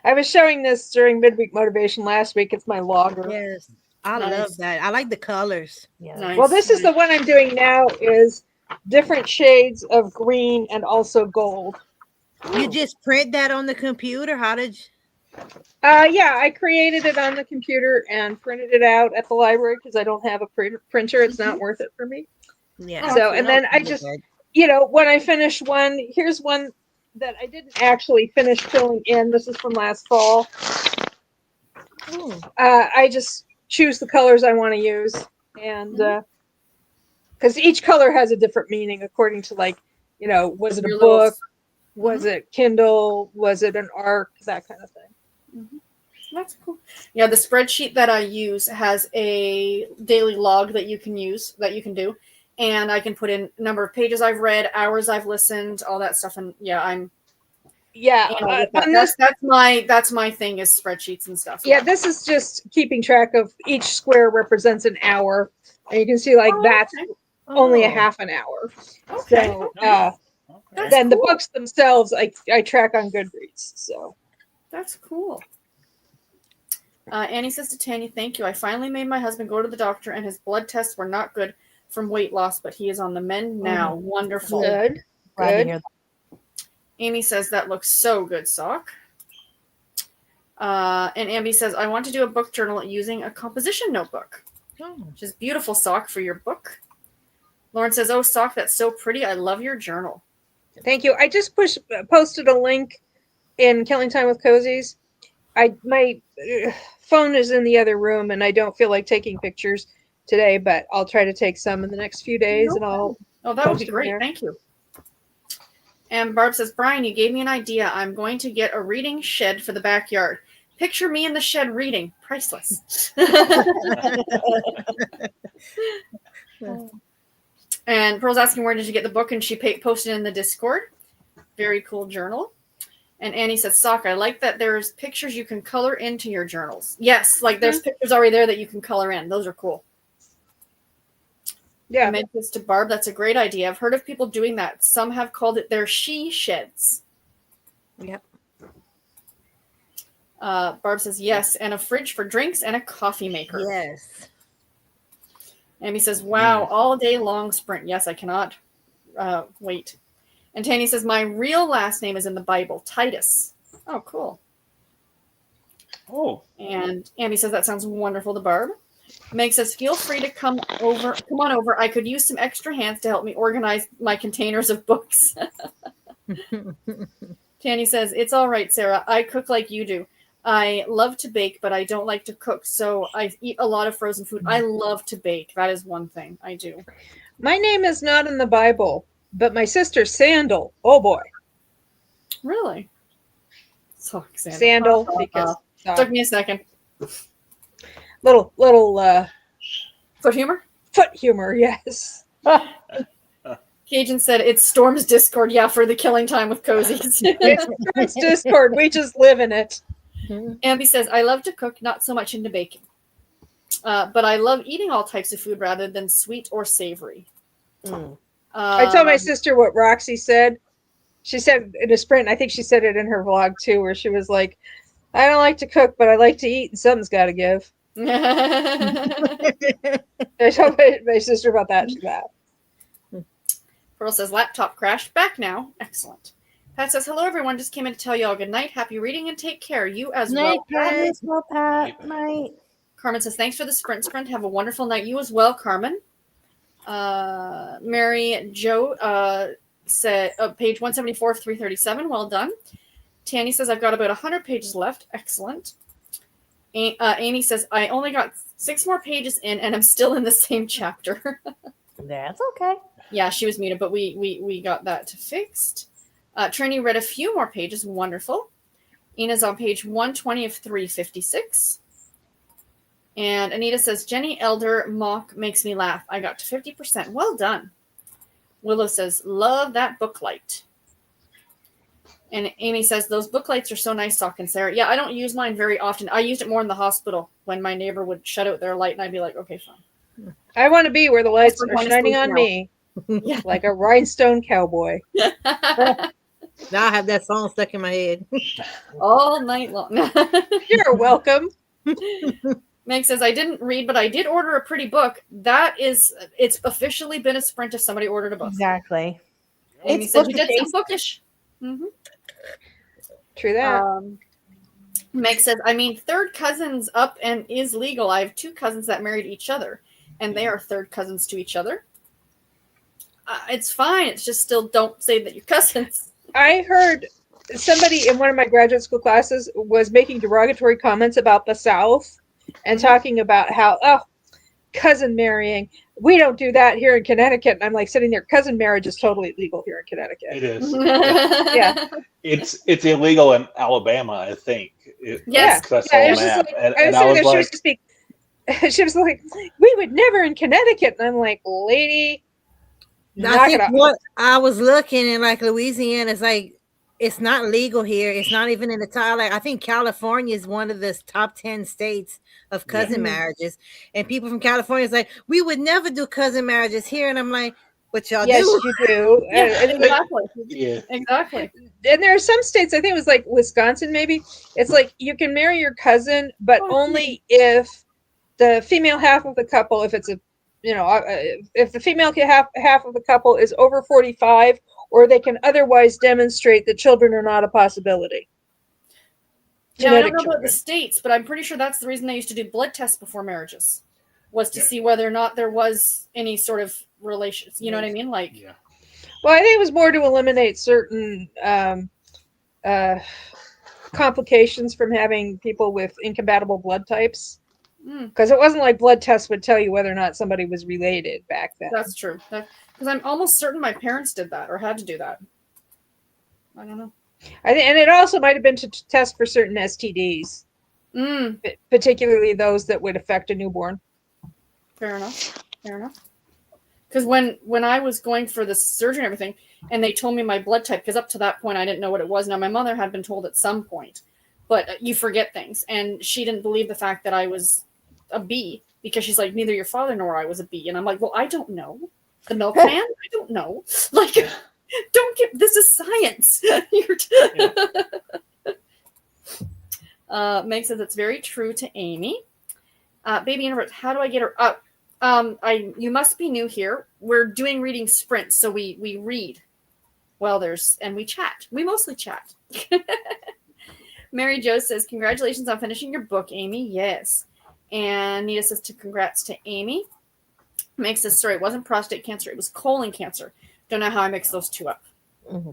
I was showing this during midweek motivation last week. It's my logger. Yes, I Nice. love that. I like the colors. Yeah. Nice. Well, this is the one I'm doing now is different shades of green and also gold. You just print that on the computer? How did you? Yeah, I created it on the computer and printed it out at the library because I don't have a printer. It's not worth it for me. Yeah. So, and then I just, you know, when I finish one, here's one that I didn't actually finish filling in. This is from last fall. I just choose the colors I want to use, and because each color has a different meaning according to, like, you know, was it a Your little- book, was it Kindle, was it an ARC, that kind of thing. That's cool. Yeah, the spreadsheet that I use has a daily log that you can use, that you can do. And I can put in number of pages I've read, hours I've listened, all that stuff. And yeah, I'm Yeah, on this, that's my thing is spreadsheets and stuff. yeah, this is just keeping track of each square represents an hour, and you can see like Oh, that's okay. only a Oh. half an hour. Okay. So That's then the cool. books themselves, I track on Goodreads. So That's cool. Annie says to Tanya, thank you. I finally made my husband go to the doctor, and his blood tests were not good from weight loss, but he is on the mend now. Wonderful. good, Glad to good. hear that. Amy says that looks so good, Sock. And Ambi says, I want to do a book journal using a composition notebook, which is beautiful, Sock, for your book. Lauren says, oh, Sock, that's so pretty. I love your journal. Thank you. I just posted a link in Killing Time with Cozies. My phone is in the other room, and I don't feel like taking pictures today, but I'll try to take some in the next few days, and I'll. Oh, that would Post be it great. there. Thank you. And Barb says, Brian, you gave me an idea. I'm going to get a reading shed for the backyard. Picture me in the shed reading. Priceless. And Pearl's asking where did you get the book, and she posted in the Discord. Very cool journal. And Annie says, Sock, I like that there's pictures you can color into your journals. Yes, like there's pictures already there that you can color in. Those are cool. Yeah. I meant this to Barb. That's a great idea. I've heard of people doing that. Some have called it their she sheds. Yep. Barb says, yes, and a fridge for drinks and a coffee maker. Yes. Amy says, wow, all day long sprint. Yes, I cannot wait. And Tanny says, my real last name is in the Bible, Titus. Oh, cool. Oh, And Amy says, that sounds wonderful to Barb. Meg says, feel free to come on over. I could use some extra hands to help me organize my containers of books. Tanny says, it's all right, Sarah. I cook like you do. I love to bake, but I don't like to cook, so I eat a lot of frozen food. I love to bake. That is one thing I do. My name is not in the Bible, but my sister Sandal. Oh boy. Really? So Sandal, because took me a second. little Foot humor? foot humor, yes. Cajun said it's Storm's Discord. Yeah, for the killing time with cozies. It's Discord. We just live in it. Amby says, I love to cook, not so much into baking. But I love eating all types of food rather than sweet or savory. I told my sister what Roxy said. She said in a sprint, I think she said it in her vlog too, where she was like, I don't like to cook, but I like to eat, and something's got to give. I told my sister about that. She's laughed. Pearl says, laptop crashed. Back now. Excellent. Pat says, hello, everyone. Just came in to tell you all good night. Happy reading and take care. You as Night, well. Pat. Well, Pat. Night. Carmen says, thanks for the sprint. Have a wonderful night. You as well, Carmen. Mary Jo said, page 174 of 337. Well done. Tanny says, I've got about 100 pages left. Excellent. Amy says, I only got 6 more pages in, and I'm still in the same chapter. That's okay. Yeah, she was muted, but we got that fixed. Trini read a few more pages. Wonderful. Ina's on page 120 of 356. And Anita says, Jenny Elder mock makes me laugh. I got to 50%. Well done. Willow says, love that book light. And Amy says, those book lights are so nice, Sock and Sarah. Yeah, I don't use mine very often. I used it more in the hospital when my neighbor would shut out their light, and I'd be like, okay, fine. I want to be where the lights That's are what shining on now. me Yeah. like a rhinestone cowboy. Now I have that song stuck in my head. All night long. You're welcome. Meg says, I didn't read, but I did order a pretty book. It's officially been a sprint if somebody ordered a book. Exactly. Amy It's said, you did bookish. some bookish. Mm-hmm. True that. Meg says, I mean, third cousins up and is legal. I have 2 cousins that married each other, and they are third cousins to each other. It's fine. It's just still don't say that you're cousins. I heard somebody in one of my graduate school classes was making derogatory comments about the South and talking about how, cousin marrying. We don't do that here in Connecticut. And I'm like sitting there, cousin marriage is totally legal here in Connecticut. it is. Yeah. It's illegal in Alabama, I think. Yes. Because Yeah, I it was saw a just map, like, and I was I sitting was there, like, she was like, we would never in Connecticut. And I'm like, lady, I knock it think off. what I was looking in, like Louisiana, is like it's not legal here. It's not even in the top. Like I think California is one of the top 10 states of cousin marriages, and people from California is like, we would never do cousin marriages here, and I'm like, what y'all Yes, do? you do. Yeah, And, exactly. yeah. Exactly. and there are some states, I think it was like Wisconsin, maybe. It's like you can marry your cousin, but only if the female half of the couple, if it's a, if the female half of the couple is over 45, or they can otherwise demonstrate that children are not a possibility. Now, I don't Genetic know about children. the states, but I'm pretty sure that's the reason they used to do blood tests before marriages, was to see whether or not there was any sort of relations. You know what I mean? Like, Yeah. Well, I think it was more to eliminate certain complications from having people with incompatible blood types. Because it wasn't like blood tests would tell you whether or not somebody was related back then. that's true. Because I'm almost certain my parents did that or had to do that. I don't know. I think, and it also might have been to test for certain STDs, particularly those that would affect a newborn. Fair enough. Fair enough. Because when I was going for the surgery and everything, and they told me my blood type, because up to that point I didn't know what it was. Now my mother had been told at some point, but you forget things, and she didn't believe the fact that I was a B, because she's like, neither your father nor I was a B, and I'm like, well, I don't know. The milkman, I don't know. Like, don't get, this is science. Meg says it's very true to Amy. Baby Introvert, how do I get her up? You must be new here. We're doing reading sprints, so we read. Well, and we chat. We mostly chat. Mary Jo says, congratulations on finishing your book, Amy. Yes. And Nita says, congrats to Amy. Makes this story. It wasn't prostate cancer. It was colon cancer. Don't know how I mixed those two up. Mm-hmm.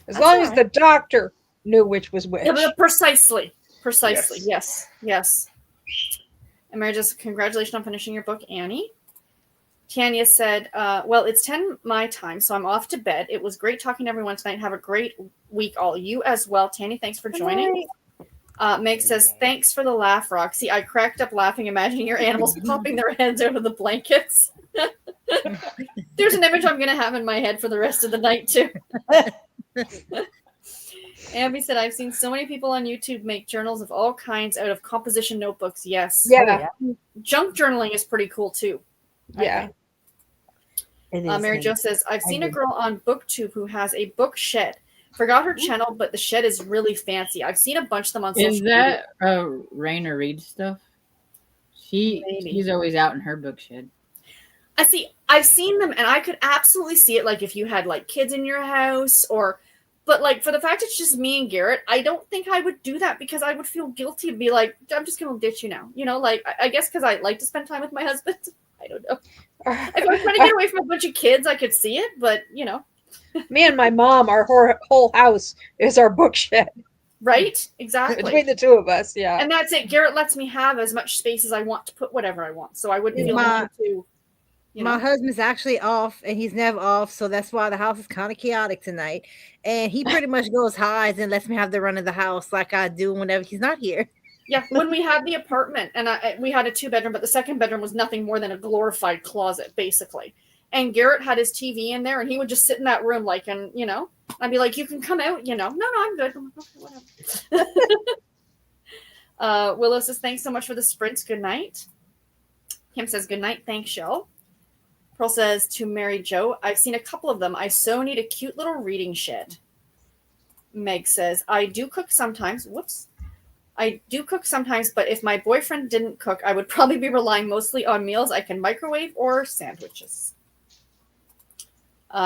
As long as the doctor knew which was which. Yeah, precisely. Yes. And Mary Jo says, congratulations on finishing your book, Annie. Tanya said, well, it's 10 my time, so I'm off to bed. It was great talking to everyone tonight. Have a great week, all. You as well. Tanya, thanks for joining. Meg says, thanks for the laugh, Roxy. I cracked up laughing, imagining your animals popping their heads out of the blankets. There's an image I'm going to have in my head for the rest of the night, too. Abby said, I've seen so many people on YouTube make journals of all kinds out of composition notebooks. Yes. Yeah. Junk journaling is pretty cool, too. Yeah. Mary Jo says, I've seen a girl on BookTube who has a book shed. Forgot her channel, but the shed is really fancy. I've seen a bunch of them on social media. Is that Raina Reed stuff? She's always out in her book shed. I've seen them, and I could absolutely see it, like, if you had, like, kids in your house, but, like, for the fact it's just me and Garrett, I don't think I would do that, because I would feel guilty to be like, I'm just going to ditch you now. You know, like, I guess because I like to spend time with my husband. I don't know. If I was trying to get away from a bunch of kids, I could see it, but, you know. Me and my mom, our whole house is our book shed. Right? Exactly. Between the two of us, yeah. And that's it. Garrett lets me have as much space as I want to put whatever I want. So I wouldn't feel need to. My husband's actually off, and he's never off, so that's why the house is kind of chaotic tonight. And he pretty much goes highs and lets me have the run of the house like I do whenever he's not here. Yeah, when we had the apartment, and we had a 2-bedroom, but the second bedroom was nothing more than a glorified closet, basically. And Garrett had his TV in there, and he would just sit in that room, like, and, you know, I'd be like, you can come out, you know. No, I'm good. I'm like, okay, whatever. Willow says, thanks so much for the sprints. Good night. Kim says, good night. Thanks, Shell. Pearl says, to Mary Jo, I've seen a couple of them. I so need a cute little reading shed. Meg says, I do cook sometimes. Whoops. I do cook sometimes, but if my boyfriend didn't cook, I would probably be relying mostly on meals I can microwave or sandwiches.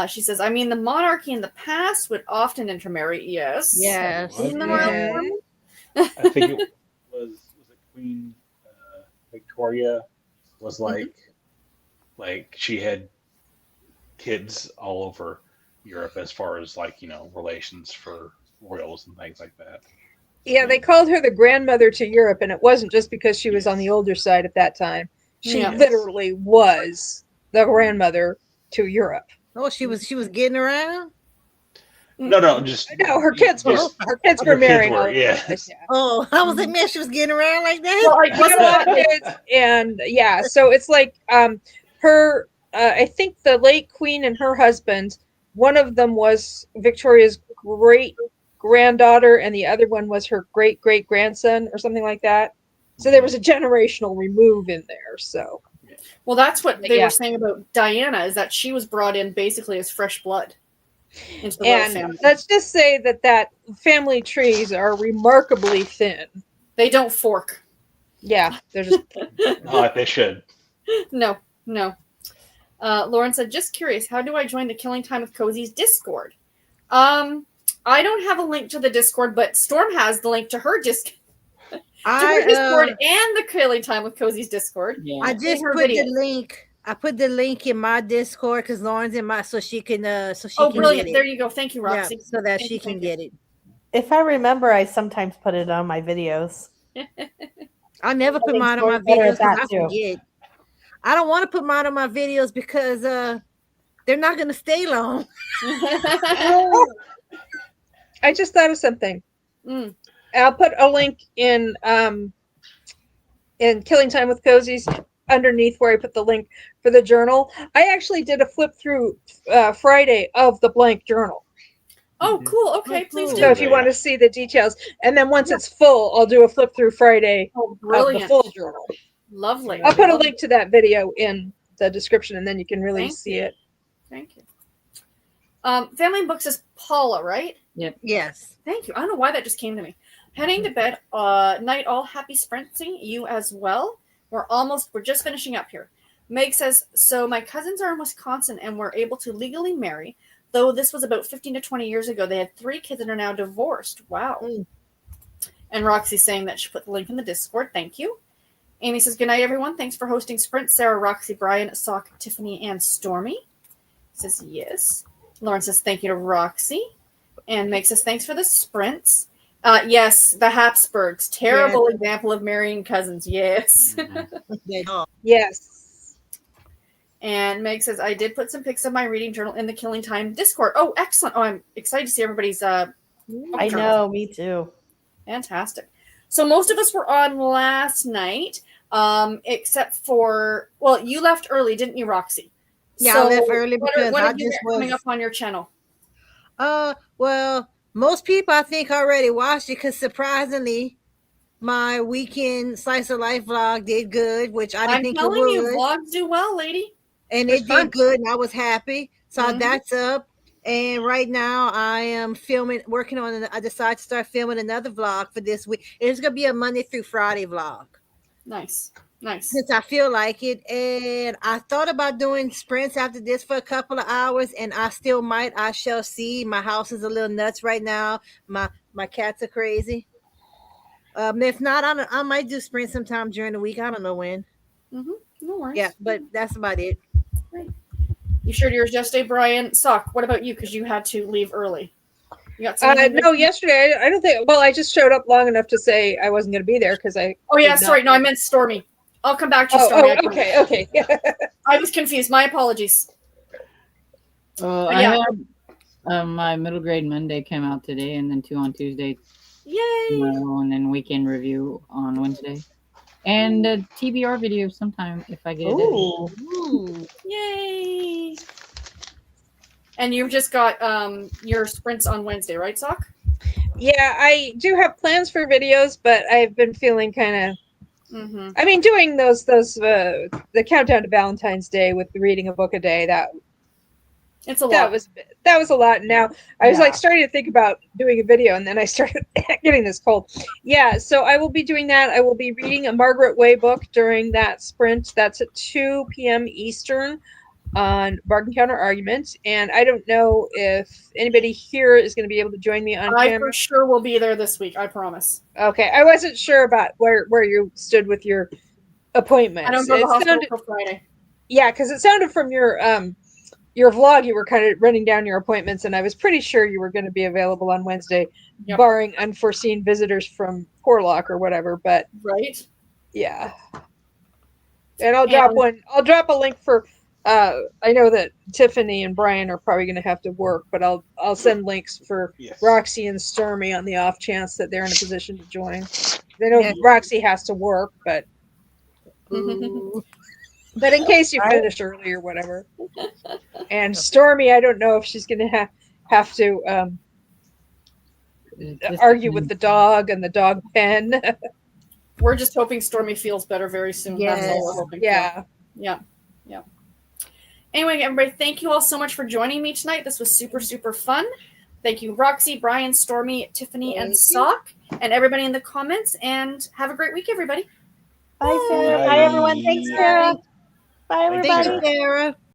She says, I mean, the monarchy in the past would often intermarry. Yes. Yes. In the royal family. I think it was it Queen Victoria was like she had kids all over Europe as far as, like, you know, relations for royals and things like that. Yeah, they called her the grandmother to Europe, and it wasn't just because she was on the older side at that time. She literally was the grandmother to Europe. Oh, she was getting around? No, just no. Her kids were marrying. Oh, I was like, man, she was getting around like that. Well, like, wasn't that kids? And yeah, so it's like her. I think the late queen and her husband. One of them was Victoria's great granddaughter, and the other one was her great great grandson, or something like that. So there was a generational remove in there. So. Well, that's what they were saying about Diana, is that she was brought in basically as fresh blood into the royal family. Let's just say that family trees are remarkably thin. They don't fork. Yeah, they're just like they should. No. Lauren said, just curious, how do I join the Killing Time with Cozy's Discord? I don't have a link to the Discord, but Storm has the link to her Discord. Discord and the Killing Time with Cozy's Discord. Yeah. I just put the link. I put the link in my Discord because Lauren's in my, so she can. Oh, brilliant! There you go. Thank you, Roxy. Yeah, so that she can get it. If I remember, I sometimes put it on my videos. I never put mine on my videos because I forget. I don't want to put mine on my videos because they're not going to stay long. I just thought of something. I'll put a link in Killing Time with Cozy's underneath where I put the link for the journal. I actually did a flip through Friday of the blank journal. Oh, Mhm. cool. Okay, please cool. do. So if you want to see the details, and then once it's full, I'll do a flip through Friday Oh, of the brilliant. full journal. Lovely. I'll put a Lovely. link to that video in the description, and then you can really Thank see you. it. Thank you. Family and Books is Paula, right? Yes. Thank you. I don't know why that just came to me. Heading to bed. Night all. Happy sprinting. You as well. We're just finishing up here. Meg says, so my cousins are in Wisconsin and were able to legally marry, though this was about 15 to 20 years ago. They had 3 kids and are now divorced. Wow. Mm. And Roxy's saying that she put the link in the Discord. Thank you. Amy says, good night, everyone. Thanks for hosting Sprint. Sarah, Roxy, Brian, Sock, Tiffany, and Stormy. Says yes. Lauren says, thank you to Roxy. And Meg says, thanks for the sprints. Yes, the Habsburgs. Terrible example of marrying cousins. Yes. Mhm. Yes. And Meg says, I did put some pics of my reading journal in the Killing Time Discord. Oh, excellent. Oh, I'm excited to see everybody's I know, me too. Fantastic. So most of us were on last night, except for, well, you left early, didn't you, Roxy? Yeah, So I left early what because what I have you just got coming was. up on your channel? Well, most people I think already watched it because surprisingly, my weekend slice of life vlog did good, which I didn't I'm think it telling you, would, vlogs do well, lady. and It's it fun. did good, and I was happy. So Mhm. that's up. And right now, I am working on. I decided to start filming another vlog for this week. It's gonna be a Monday through Friday vlog, Nice. Nice. since I feel like it. And I thought about doing sprints after this for a couple of hours, and I still might. I shall see. My house is a little nuts right now. My cats are crazy. If not, I might do sprints sometime during the week. I don't know when. No worries. Yeah, but that's about it. You shared yours yesterday, Brian. Sock, what about you? Because you had to leave early. You got something? No, yesterday I don't think. Well, I just showed up long enough to say I wasn't going to be there because I. Oh, yeah, did not- sorry. No, I meant Stormy. I'll come back to you, Stormy. Oh, okay. I was confused. My apologies. Oh, Yeah. I had my middle grade Monday came out today, and then 2 on Tuesday, Yay. tomorrow, and then weekend review on Wednesday, and a TBR video sometime if I get it. Ooh. Ooh. Yay. And you've just got your sprints on Wednesday, right, Sock? Yeah, I do have plans for videos, but I've been feeling kind of. Mm-hmm. I mean, doing those the countdown to Valentine's Day with the reading a book a day. It's a lot. That was a lot. And now I was Yeah. like starting to think about doing a video, and then I started getting this cold. Yeah, so I will be doing that. I will be reading a Margaret Way book during that sprint. That's at 2 p.m. Eastern on Bargain Counter Argument. And I don't know if anybody here is going to be able to join me on I camera. for sure will be there this week. I promise. Okay, I wasn't sure about where you stood with your appointments. I don't go to the It hospital sounded- till Friday. Yeah, because it sounded from your vlog you were kind of running down your appointments, and I was pretty sure you were going to be available on Wednesday, Yep. barring unforeseen visitors from Porlock or whatever. But Right? yeah, and I'll drop a link for. I know that Tiffany and Brian are probably going to have to work, but I'll send links for Yes. Roxy and Stormy on the off chance that they're in a position to join. They know Yeah. Roxy has to work, but Ooh. in case you finish early or whatever. And Stormy, I don't know if she's going to have to argue with the dog and the dog pen. We're just hoping Stormy feels better very soon. That's all we're hoping for. Yeah. Yeah. Anyway, everybody, thank you all so much for joining me tonight. This was super, super fun. Thank you, Roxy, Brian, Stormy, Tiffany, and Thank you. Sock, and everybody in the comments. And have a great week, everybody. Bye, Sarah. Bye, everyone. Thanks, Sarah. Bye, everybody. Thank you, Sarah.